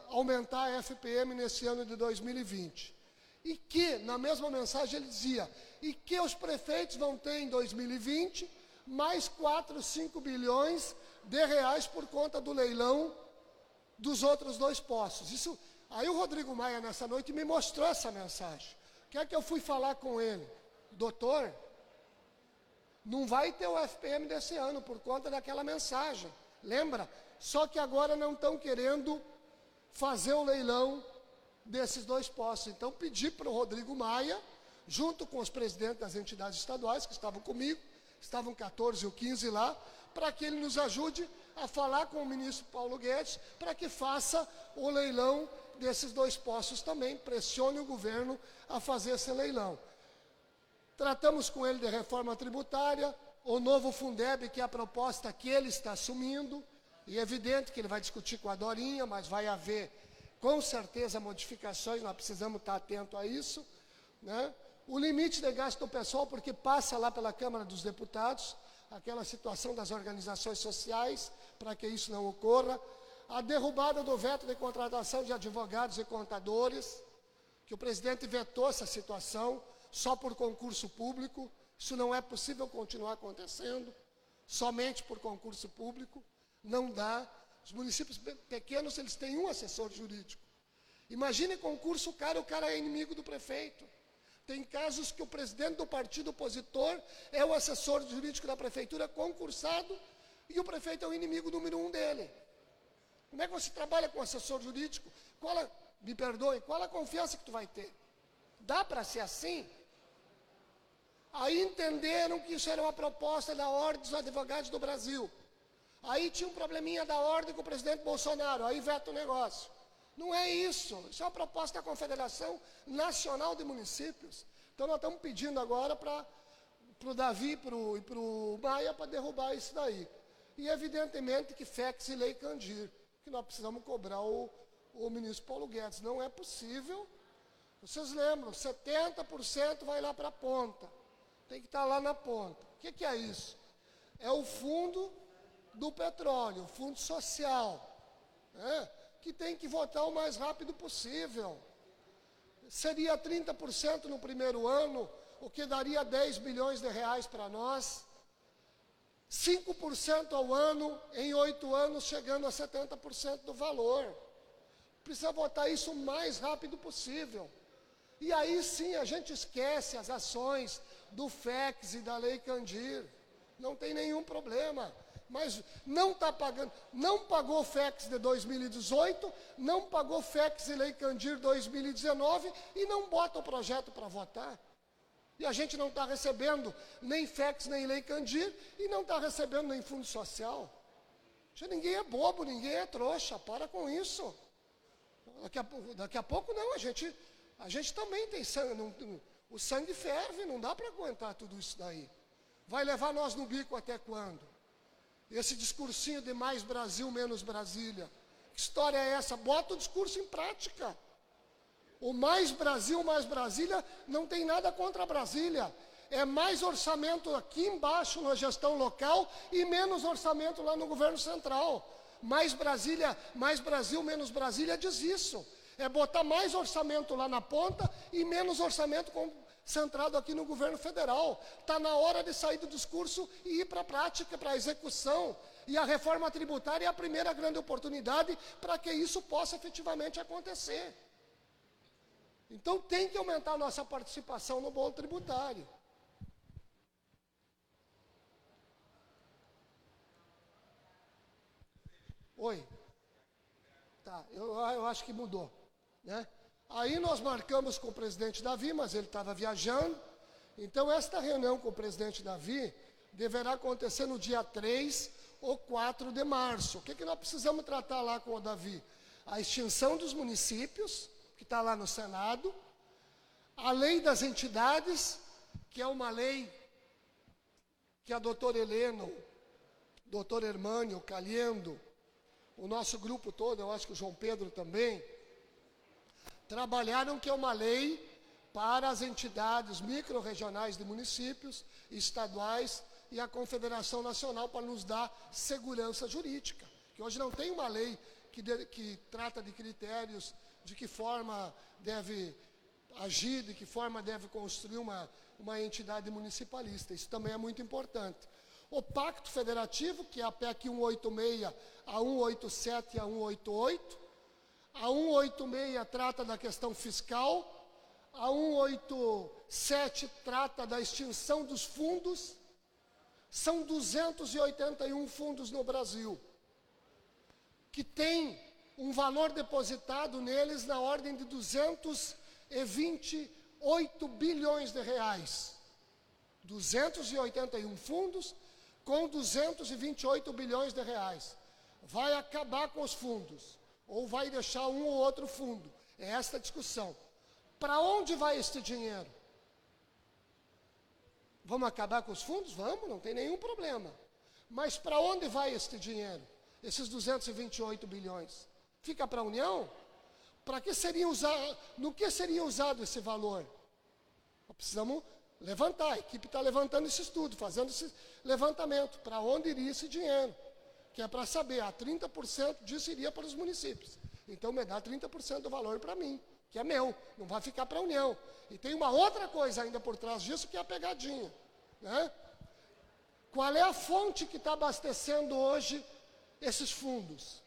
aumentar a FPM nesse ano de 2020. E que, na mesma mensagem, ele dizia, e que os prefeitos vão ter em 2020 mais 4, 5 bilhões de reais por conta do leilão dos outros 2 postos. Aí o Rodrigo Maia, nessa noite, me mostrou essa mensagem. O que é que eu fui falar com ele? Doutor, não vai ter o FPM desse ano por conta daquela mensagem. Lembra? Só que agora não estão querendo fazer o leilão desses 2 postos. Então, pedi para o Rodrigo Maia, junto com os presidentes das entidades estaduais, que estavam comigo, estavam 14 ou 15 lá, para que ele nos ajude a falar com o ministro Paulo Guedes, para que faça o leilão desses 2 postos também, pressione o governo a fazer esse leilão. Tratamos com ele de reforma tributária, o novo Fundeb, que é a proposta que ele está assumindo, e é evidente que ele vai discutir com a Dorinha, mas vai haver, com certeza, modificações, nós precisamos estar atentos a isso, né? O limite de gasto do pessoal, porque passa lá pela Câmara dos Deputados, aquela situação das organizações sociais, para que isso não ocorra. A derrubada do veto de contratação de advogados e contadores, que o presidente vetou essa situação, só por concurso público. Isso não é possível continuar acontecendo, somente por concurso público, não dá. Os municípios pequenos, eles têm um assessor jurídico. Imagine concurso, o cara é inimigo do prefeito. Tem casos que o presidente do partido opositor é o assessor jurídico da prefeitura concursado e o prefeito é o inimigo número 1 dele. Como é que você trabalha com assessor jurídico? Me perdoe, qual a confiança que tu vai ter? Dá para ser assim? Aí entenderam que isso era uma proposta da Ordem dos Advogados do Brasil. Aí tinha um probleminha da Ordem com o presidente Bolsonaro, aí veta o negócio. Não é isso. Isso é uma proposta da Confederação Nacional de Municípios. Então, nós estamos pedindo agora para o Davi e para o Maia para derrubar isso daí. E, evidentemente, que FEX e Lei Candir, que nós precisamos cobrar o ministro Paulo Guedes. Não é possível. Vocês lembram, 70% vai lá para a ponta. Tem que estar lá na ponta. O que é isso? É o fundo do petróleo, o fundo social, que tem que votar o mais rápido possível. Seria 30% no primeiro ano, o que daria 10 bilhões de reais para nós. 5% ao ano, em 8 anos, chegando a 70% do valor. Precisa votar isso o mais rápido possível. E aí sim a gente esquece as ações do FEX e da Lei Candir. Não tem nenhum problema. Mas não está pagando, não pagou FEX de 2018, não pagou FEX e Lei Candir 2019 e não bota o projeto para votar. E a gente não está recebendo nem FEX nem Lei Candir e não está recebendo nem fundo social. Ninguém é bobo, ninguém é trouxa, para com isso. Daqui a pouco não, a gente também tem sangue, o sangue ferve, não dá para aguentar tudo isso daí. Vai levar nós no bico até quando? Esse discursinho de mais Brasil, menos Brasília. Que história é essa? Bota o discurso em prática. O mais Brasil, mais Brasília não tem nada contra Brasília. É mais orçamento aqui embaixo na gestão local e menos orçamento lá no governo central. Mais Brasília, mais Brasil, menos Brasília diz isso. É botar mais orçamento lá na ponta e menos orçamento concentrado aqui no governo federal. Está na hora de sair do discurso e ir para a prática, para a execução. E a reforma tributária é a primeira grande oportunidade para que isso possa efetivamente acontecer. Então tem que aumentar a nossa participação no bolo tributário. Oi. Tá, eu acho que mudou, né? Aí nós marcamos com o presidente Davi, mas ele estava viajando. Então, esta reunião com o presidente Davi deverá acontecer no dia 3 ou 4 de março. O que nós precisamos tratar lá com o Davi? A extinção dos municípios, que está lá no Senado, a lei das entidades, que é uma lei que a doutora Helena, doutor Hermânio, Calhendo, o nosso grupo todo, eu acho que o João Pedro também, trabalharam, que é uma lei para as entidades micro-regionais de municípios, estaduais e a Confederação Nacional, para nos dar segurança jurídica. Que hoje não tem uma lei que trata de critérios, de que forma deve agir, de que forma deve construir uma entidade municipalista. Isso também é muito importante. O Pacto Federativo, que é a PEC 186, a 187 e a 188, a 186 trata da questão fiscal, a 187 trata da extinção dos fundos. São 281 fundos no Brasil, que tem um valor depositado neles na ordem de 228 bilhões de reais. 281 fundos com 228 bilhões de reais. Vai acabar com os fundos, ou vai deixar um ou outro fundo? É esta a discussão. Para onde vai este dinheiro? Vamos acabar com os fundos? Vamos, não tem nenhum problema. Mas para onde vai este dinheiro? Esses 228 bilhões? Fica para a União? Para que seria usado? No que seria usado esse valor? Nós precisamos levantar, a equipe está levantando esse estudo, fazendo esse levantamento. Para onde iria esse dinheiro? Que é para saber, 30% disso iria para os municípios. Então, me dá 30% do valor para mim, que é meu, não vai ficar para a União. E tem uma outra coisa ainda por trás disso, que é a pegadinha, né? Qual é a fonte que está abastecendo hoje esses fundos?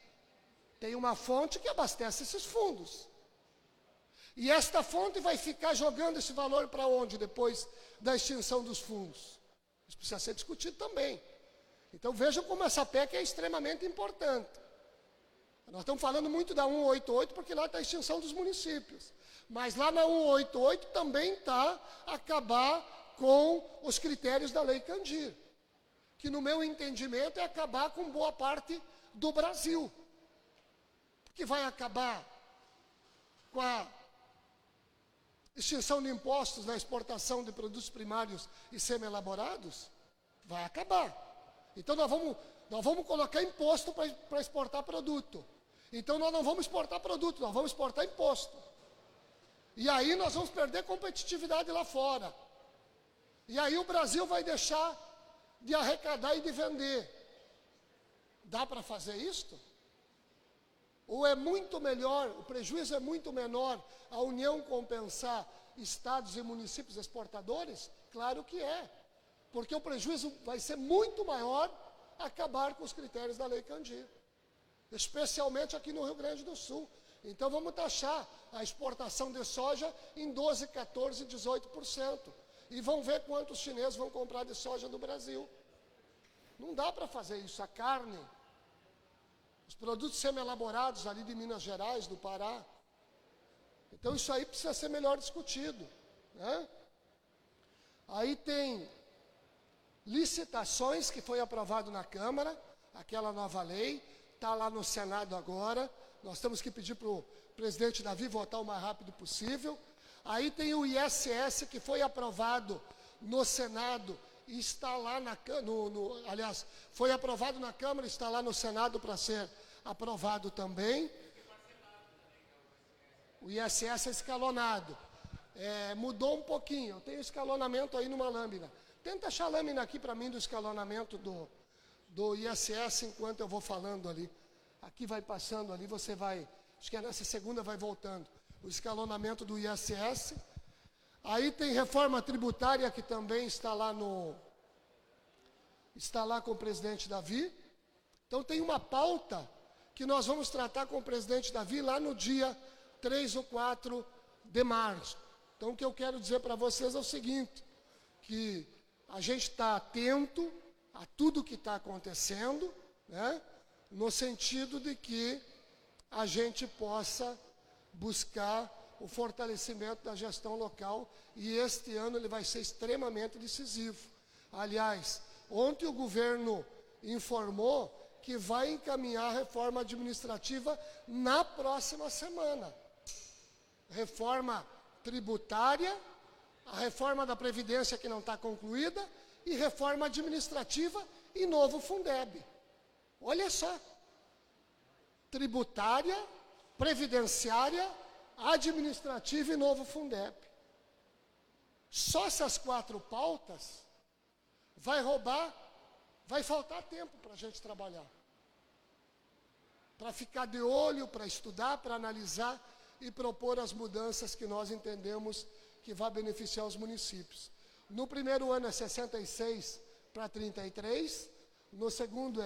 Tem uma fonte que abastece esses fundos. E esta fonte vai ficar jogando esse valor para onde depois da extinção dos fundos? Isso precisa ser discutido também. Então vejam como essa PEC é extremamente importante. Nós estamos falando muito da 188 porque lá está a extinção dos municípios. Mas lá na 188 também está acabar com os critérios da Lei Candir, que no meu entendimento é acabar com boa parte do Brasil. Que vai acabar com a extinção de impostos na exportação de produtos primários e semi-elaborados? Vai acabar. Então nós vamos colocar imposto para exportar produto. Então nós não vamos exportar produto, nós vamos exportar imposto. E aí nós vamos perder competitividade lá fora. E aí o Brasil vai deixar de arrecadar e de vender. Dá para fazer isto? Ou é muito melhor, o prejuízo é muito menor, a União compensar estados e municípios exportadores? Claro que é. Porque o prejuízo vai ser muito maior acabar com os critérios da Lei Candir. Especialmente aqui no Rio Grande do Sul. Então vamos taxar a exportação de soja em 12%, 14%, 18%. E vão ver quantos chineses vão comprar de soja no Brasil. Não dá para fazer isso. A carne, os produtos semi-elaborados ali de Minas Gerais, do Pará. Então isso aí precisa ser melhor discutido, né? Aí tem licitações que foi aprovado na Câmara, aquela nova lei, está lá no Senado agora. Nós temos que pedir para o presidente Davi votar o mais rápido possível. Aí tem o ISS que foi aprovado no Senado e está lá na Câmara, aliás, foi aprovado na Câmara e está lá no Senado para ser aprovado também. O ISS é escalonado. Mudou um pouquinho, eu tenho escalonamento aí numa lâmina. Tenta achar a lâmina aqui para mim do escalonamento do ISS enquanto eu vou falando ali. Aqui vai passando ali, você vai, acho que nessa segunda vai voltando. O escalonamento do ISS. Aí tem reforma tributária que também está lá com o presidente Davi. Então tem uma pauta que nós vamos tratar com o presidente Davi lá no dia 3 ou 4 de março. Então o que eu quero dizer para vocês é o seguinte, que a gente está atento a tudo que está acontecendo, né? No sentido de que a gente possa buscar o fortalecimento da gestão local, e este ano ele vai ser extremamente decisivo. Aliás, ontem o governo informou que vai encaminhar a reforma administrativa na próxima semana. Reforma tributária, a reforma da Previdência que não está concluída, e reforma administrativa e novo Fundeb. Olha só, tributária, previdenciária, administrativa e novo Fundeb. Só essas 4 pautas vai faltar tempo para a gente trabalhar. Para ficar de olho, para estudar, para analisar e propor as mudanças que nós entendemos que vai beneficiar os municípios. No primeiro ano é 66 para 33, no segundo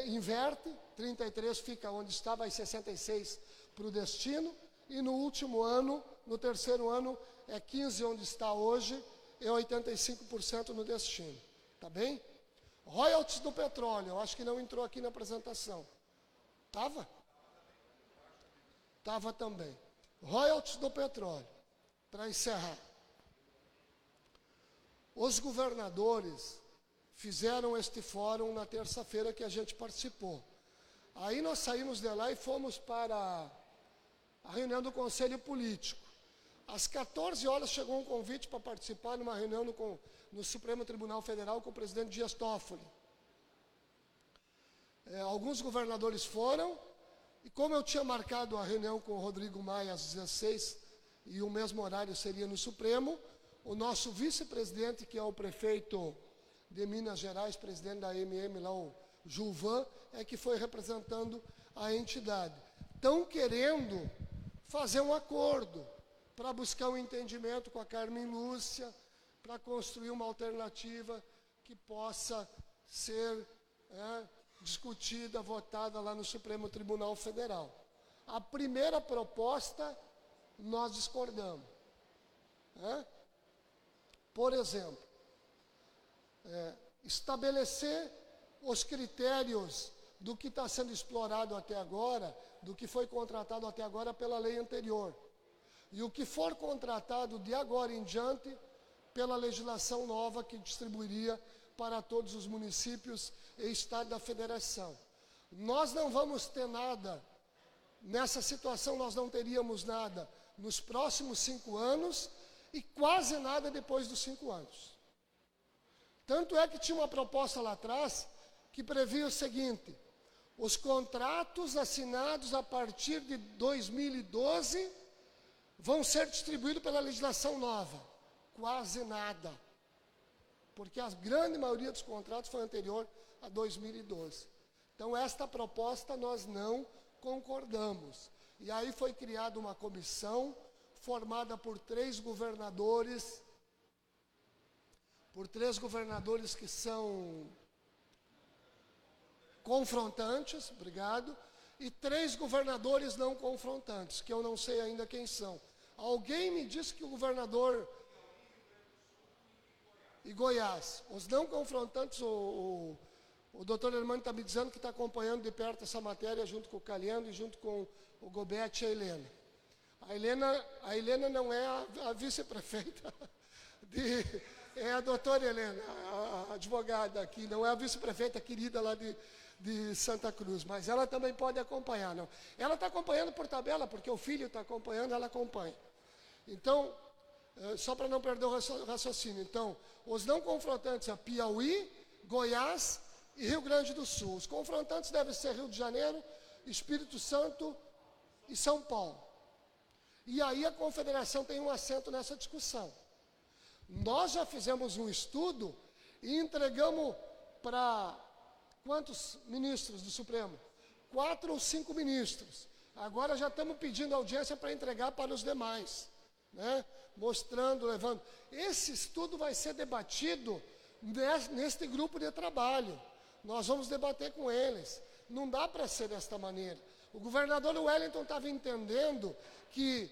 inverte, 33 fica onde está, vai 66 para o destino, e no último ano, no terceiro ano, é 15 onde está hoje, e 85% no destino. Tá bem? Royalties do petróleo, eu acho que não entrou aqui na apresentação. Estava? Estava também. Royalties do petróleo, para encerrar. Os governadores fizeram este fórum na terça-feira que a gente participou. Aí nós saímos de lá e fomos para a reunião do Conselho Político. Às 14 horas chegou um convite para participar numa reunião no Supremo Tribunal Federal com o presidente Dias Toffoli. Alguns governadores foram, e como eu tinha marcado a reunião com o Rodrigo Maia às 16, e o mesmo horário seria no Supremo, o nosso vice-presidente, que é o prefeito de Minas Gerais, presidente da AMM lá, o Gilvan, é que foi representando a entidade. Estão querendo fazer um acordo para buscar um entendimento com a Carmen Lúcia, para construir uma alternativa que possa ser discutida, votada lá no Supremo Tribunal Federal. A primeira proposta, nós discordamos. Por exemplo, estabelecer os critérios do que está sendo explorado até agora, do que foi contratado até agora pela lei anterior. E o que for contratado de agora em diante, pela legislação nova que distribuiria para todos os municípios e estado da federação. Nós não vamos ter nada nessa situação nós não teríamos nada nos próximos 5 anos e quase nada depois dos 5 anos. Tanto é que tinha uma proposta lá atrás que previa o seguinte: os contratos assinados a partir de 2012 vão ser distribuídos pela legislação nova. Quase nada. Porque a grande maioria dos contratos foi anterior a 2012. Então, esta proposta nós não concordamos. E aí foi criada uma comissão formada por 3 governadores, que são confrontantes, obrigado, e 3 governadores não confrontantes, que eu não sei ainda quem são. Alguém me disse que o governador e Goiás, os não confrontantes, o doutor Hermano está me dizendo que está acompanhando de perto essa matéria junto com o Caliendo e junto com o Gobete e a Helena. A Helena não é a vice-prefeita, é a doutora Helena, a advogada aqui, não é a vice-prefeita querida lá de Santa Cruz, mas ela também pode acompanhar. Não. Ela está acompanhando por tabela, porque o filho está acompanhando, ela acompanha. Então, só para não perder o raciocínio, então, os não confrontantes é Piauí, Goiás e Rio Grande do Sul. Os confrontantes devem ser Rio de Janeiro, Espírito Santo e São Paulo. E aí a confederação tem um assento nessa discussão. Nós já fizemos um estudo e entregamos para quantos ministros do Supremo? 4 ou 5 ministros. Agora já estamos pedindo audiência para entregar para os demais, né? Mostrando, levando. Esse estudo vai ser debatido neste grupo de trabalho. Nós vamos debater com eles. Não dá para ser desta maneira. O governador Wellington estava entendendo que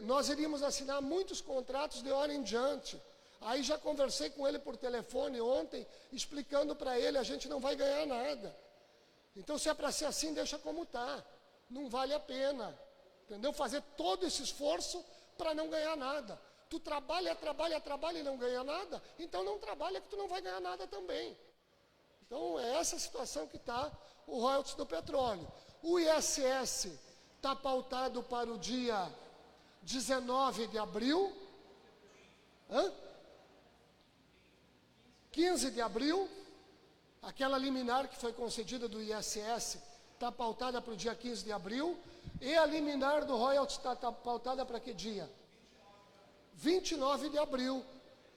nós iríamos assinar muitos contratos de hora em diante. Aí já conversei com ele por telefone ontem, explicando para ele, a gente não vai ganhar nada. Então, se é para ser assim, deixa como está. Não vale a pena. Entendeu? Fazer todo esse esforço para não ganhar nada. Tu trabalha e não ganha nada, então não trabalha que tu não vai ganhar nada também. Então, é essa situação que está o royalties do petróleo. O ISS está pautado para o dia 19 de abril. 15 de abril. Aquela liminar que foi concedida do ISS está pautada para o dia 15 de abril. E a liminar do royalties está pautada para que dia? 29 de abril.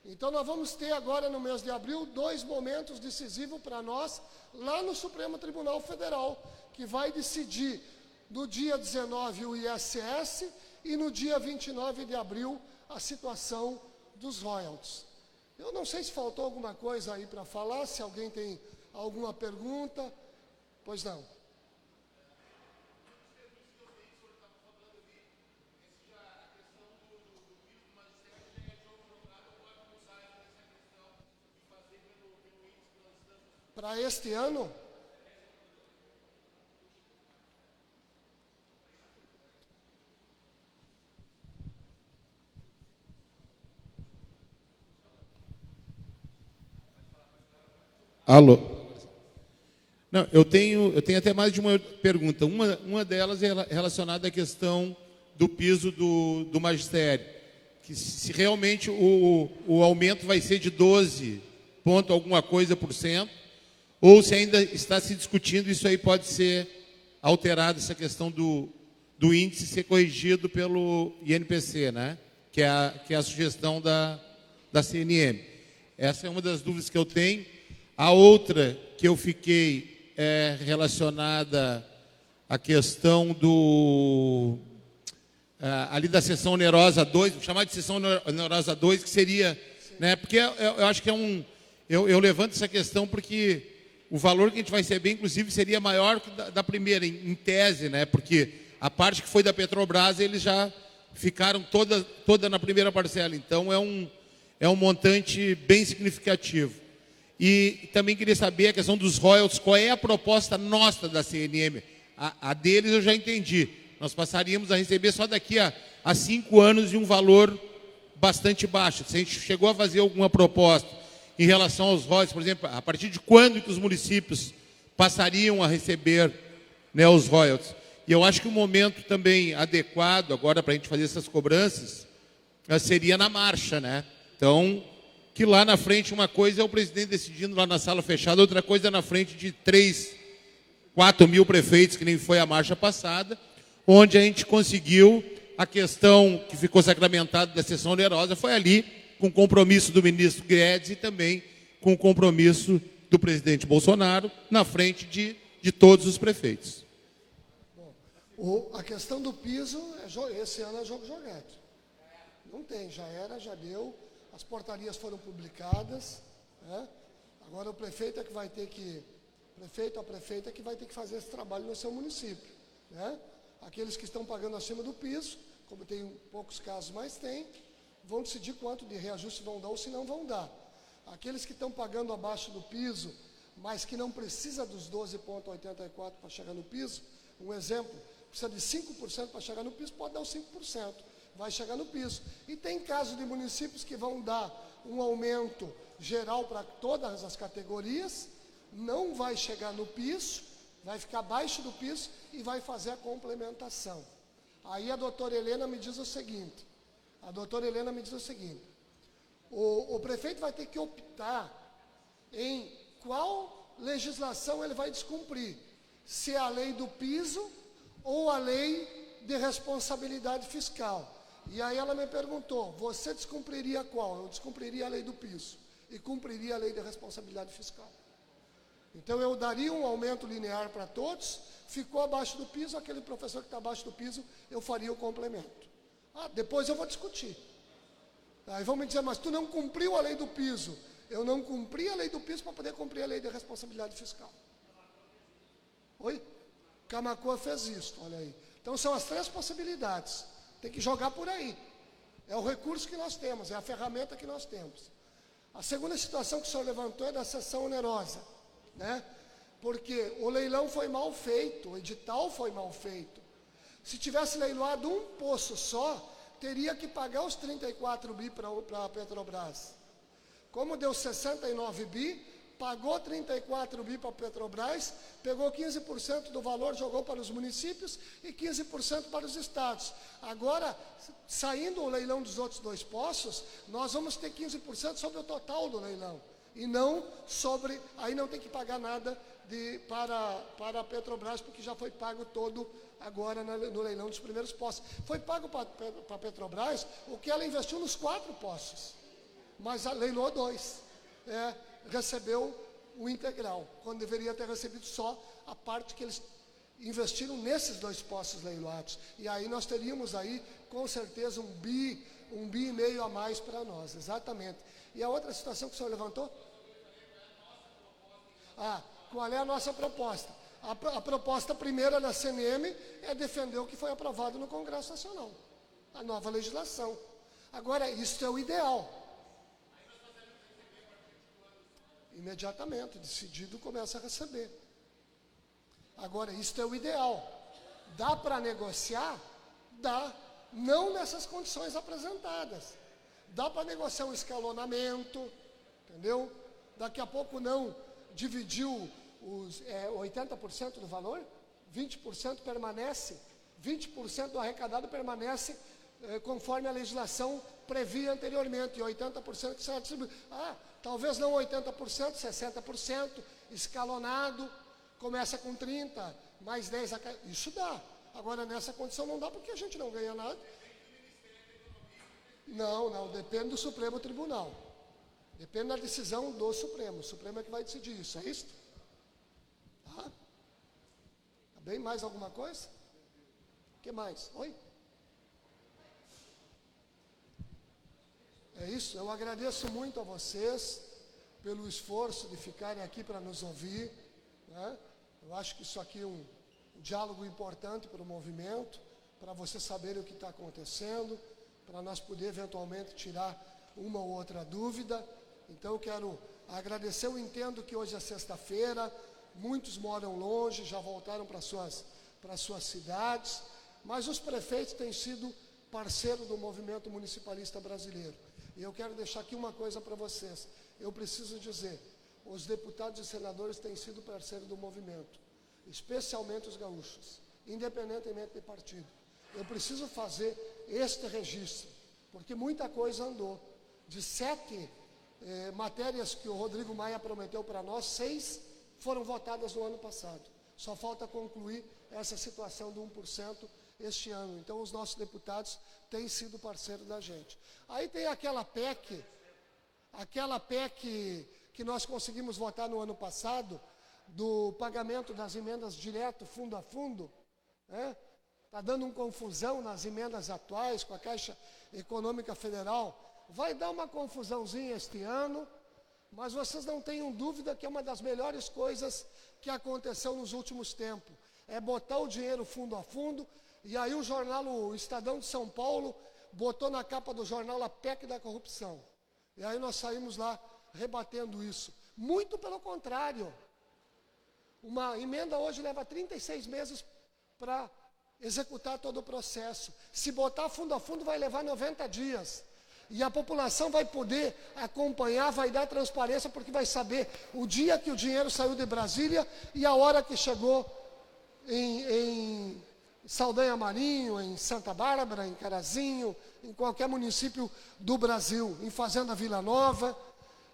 Então, nós vamos ter agora, no mês de abril, 2 momentos decisivos para nós, lá no Supremo Tribunal Federal, que vai decidir no dia 19 o ISS e no dia 29 de abril a situação dos royalties. Eu não sei se faltou alguma coisa aí para falar, se alguém tem alguma pergunta. Pois não. Para este ano?
Alô? Não, eu tenho até mais de uma pergunta. Uma delas é relacionada à questão do piso do magistério. Que se realmente o aumento vai ser de 12 ponto alguma coisa por cento, ou se ainda está se discutindo, isso aí pode ser alterado, essa questão do índice ser corrigido pelo INPC, né? que é a sugestão da CNM. Essa é uma das dúvidas que eu tenho. A outra que eu fiquei é relacionada à questão ali da seção onerosa 2, vou chamar de seção onerosa 2, que seria, né, porque eu acho que eu levanto essa questão porque o valor que a gente vai receber, inclusive, seria maior que da primeira, em tese, né, porque a parte que foi da Petrobras, eles já ficaram toda na primeira parcela, então é um montante bem significativo. E também queria saber a questão dos royalties, qual é a proposta nossa da CNM? A deles eu já entendi. Nós passaríamos a receber só daqui a 5 anos de um valor bastante baixo. Se a gente chegou a fazer alguma proposta em relação aos royalties, por exemplo, a partir de quando que os municípios passariam a receber, né, os royalties? E eu acho que o momento também adequado agora para a gente fazer essas cobranças seria na marcha, né? Então, que lá na frente uma coisa é o presidente decidindo lá na sala fechada, outra coisa é na frente de 3, 4 mil prefeitos, que nem foi a marcha passada, onde a gente conseguiu a questão que ficou sacramentada da sessão onerosa, foi ali com o compromisso do ministro Guedes e também com o compromisso do presidente Bolsonaro na frente de todos os prefeitos.
A questão do piso, esse ano é jogo jogado. Não tem, já era, já deu. As portarias foram publicadas. Né? Agora o prefeito é que vai ter que, a prefeita é que vai ter que fazer esse trabalho no seu município. Né? Aqueles que estão pagando acima do piso, como tem poucos casos, mas tem, vão decidir quanto de reajuste vão dar ou se não vão dar. Aqueles que estão pagando abaixo do piso, mas que não precisa dos 12,84 para chegar no piso, um exemplo, precisa de 5% para chegar no piso, pode dar os 5%, vai chegar no piso. E tem casos de municípios que vão dar um aumento geral para todas as categorias, não vai chegar no piso, vai ficar abaixo do piso e vai fazer a complementação. Aí a doutora Helena me diz o seguinte, o prefeito vai ter que optar em qual legislação ele vai descumprir, se é a lei do piso ou a lei de responsabilidade fiscal. E aí ela me perguntou, você descumpriria qual? Eu descumpriria a lei do piso e cumpriria a lei de responsabilidade fiscal. Então eu daria um aumento linear para todos, ficou abaixo do piso, aquele professor que está abaixo do piso, eu faria o complemento. Depois eu vou discutir. Aí vão me dizer, mas tu não cumpriu a lei do piso. Eu não cumpri a lei do piso para poder cumprir a lei de responsabilidade fiscal. Oi? Camaquã fez isso, olha aí. Então são as 3 possibilidades. Tem que jogar por aí. É o recurso que nós temos, é a ferramenta que nós temos. A segunda situação que o senhor levantou é da sessão onerosa, né? Porque o leilão foi mal feito, o edital foi mal feito. Se tivesse leiloado um poço só, teria que pagar os 34 bi para a Petrobras. Como deu 69 bi, pagou 34 bi para a Petrobras, pegou 15% do valor, jogou para os municípios e 15% para os estados. Agora, saindo o leilão dos outros 2 poços, nós vamos ter 15% sobre o total do leilão. E não sobre, aí não tem que pagar nada para a Petrobras, porque já foi pago todo agora no leilão dos primeiros poços. Foi pago para a Petrobras o que ela investiu nos 4 poços, mas leilou 2. Recebeu o integral, quando deveria ter recebido só a parte que eles investiram nesses 2 poços leiloados. E aí nós teríamos aí, com certeza, um bi e meio a mais para nós, exatamente. E a outra situação que o senhor levantou? Qual é a nossa proposta? A proposta primeira da CNM é defender o que foi aprovado no Congresso Nacional, a nova legislação. Agora, isso é o ideal. Imediatamente, decidido, começa a receber. Agora, isso é o ideal. Dá para negociar? Dá. Não nessas condições apresentadas. Dá para negociar um escalonamento, entendeu? Daqui a pouco não dividiu os 80% do valor, 20% permanece, 20% do arrecadado permanece conforme a legislação previa anteriormente, e 80% que será distribuído. Talvez não 80%, 60%, escalonado, começa com 30%, mais 10%, isso dá. Agora, nessa condição não dá, porque a gente não ganha nada. Não, depende do Supremo Tribunal. Depende da decisão do Supremo. O Supremo é que vai decidir isso, é isso? Tá bem? Mais alguma coisa? O que mais? Oi? É isso, eu agradeço muito a vocês pelo esforço de ficarem aqui para nos ouvir, né? Eu acho que isso aqui é um diálogo importante para o movimento, para vocês saberem o que está acontecendo, para nós poder eventualmente tirar uma ou outra dúvida. Então eu quero agradecer, eu entendo que hoje é sexta-feira, muitos moram longe, já voltaram para suas cidades, mas os prefeitos têm sido parceiros do movimento municipalista brasileiro. E eu quero deixar aqui uma coisa para vocês. Eu preciso dizer, os deputados e senadores têm sido parceiros do movimento, especialmente os gaúchos. independentemente de partido. Eu preciso fazer este registro, porque muita coisa andou. De 7 matérias que o Rodrigo Maia prometeu para nós, 6 foram votadas no ano passado. Só falta concluir essa situação do 1% este ano. Então, os nossos deputados têm sido parceiros da gente. Aí tem aquela PEC que nós conseguimos votar no ano passado, do pagamento das emendas direto, fundo a fundo, né? Está dando uma confusão nas emendas atuais com a Caixa Econômica Federal. Vai dar uma confusãozinha este ano, mas vocês não tenham dúvida que é uma das melhores coisas que aconteceu nos últimos tempos. É botar o dinheiro fundo a fundo, e aí o jornal, o Estadão de São Paulo, botou na capa do jornal a PEC da corrupção. E aí nós saímos lá rebatendo isso. Muito pelo contrário. Uma emenda hoje leva 36 meses para executar todo o processo. Se botar fundo a fundo, vai levar 90 dias. E a população vai poder acompanhar, vai dar transparência, porque vai saber o dia que o dinheiro saiu de Brasília e a hora que chegou em Saldanha Marinho, em Santa Bárbara, em Carazinho, em qualquer município do Brasil, em Fazenda Vila Nova.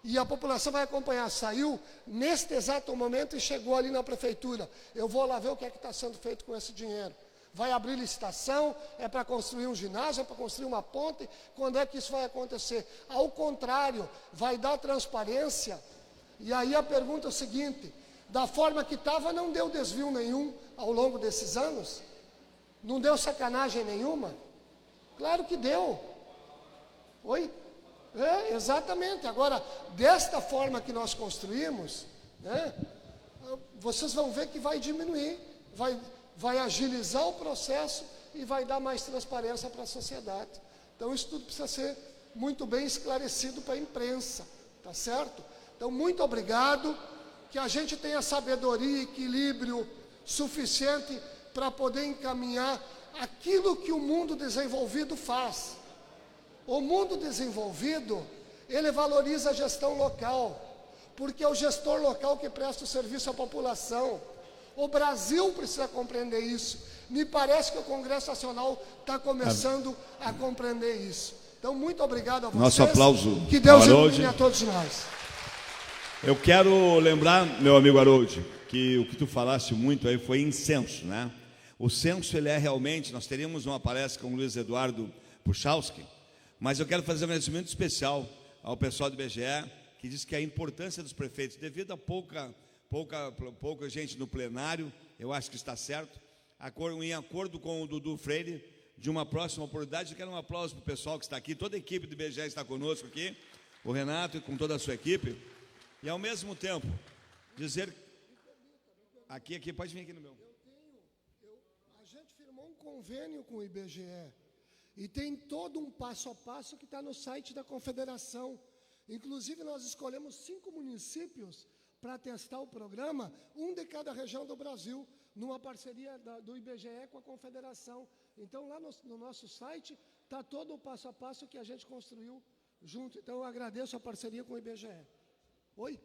E a população vai acompanhar. Saiu neste exato momento e chegou ali na prefeitura. Eu vou lá ver o que é que está sendo feito com esse dinheiro. Vai abrir licitação, é para construir um ginásio, é para construir uma ponte. Quando é que isso vai acontecer? Ao contrário, vai dar transparência. E aí a pergunta é o seguinte: da forma que estava, não deu desvio nenhum ao longo desses anos? Não deu sacanagem nenhuma? Claro que deu. Oi? Exatamente. Agora, desta forma que nós construímos, né, vocês vão ver que vai diminuir, vai agilizar o processo e vai dar mais transparência para a sociedade. Então, isso tudo precisa ser muito bem esclarecido para a imprensa, tá certo? Então, muito obrigado, que a gente tenha sabedoria e equilíbrio suficiente para poder encaminhar aquilo que o mundo desenvolvido faz. O mundo desenvolvido, ele valoriza a gestão local, porque é o gestor local que presta o serviço à população. O Brasil precisa compreender isso. Me parece que o Congresso Nacional está começando a compreender isso. Então, muito obrigado a vocês.
Nosso aplauso.
Que Deus ilumine a todos nós.
Eu quero lembrar, meu amigo Harold, que o que tu falaste muito aí foi incenso, né? O censo, ele é realmente, nós teríamos uma palestra com o Luiz Eduardo Puchalski, mas eu quero fazer um agradecimento especial ao pessoal do IBGE, que diz que a importância dos prefeitos, devido a pouca gente no plenário, eu acho que está certo, em acordo com o Dudu Freire, de uma próxima oportunidade. Eu quero um aplauso para o pessoal que está aqui, toda a equipe do IBGE está conosco aqui, o Renato e com toda a sua equipe, e ao mesmo tempo, dizer... Aqui, pode vir aqui no meu.
A gente firmou um convênio com o IBGE, e tem todo um passo a passo que está no site da Confederação. Inclusive, nós escolhemos 5 municípios para testar o programa, um de cada região do Brasil, numa parceria do IBGE com a Confederação. Então, lá no nosso site, está todo o passo a passo que a gente construiu junto. Então, eu agradeço a parceria com o IBGE. Oi?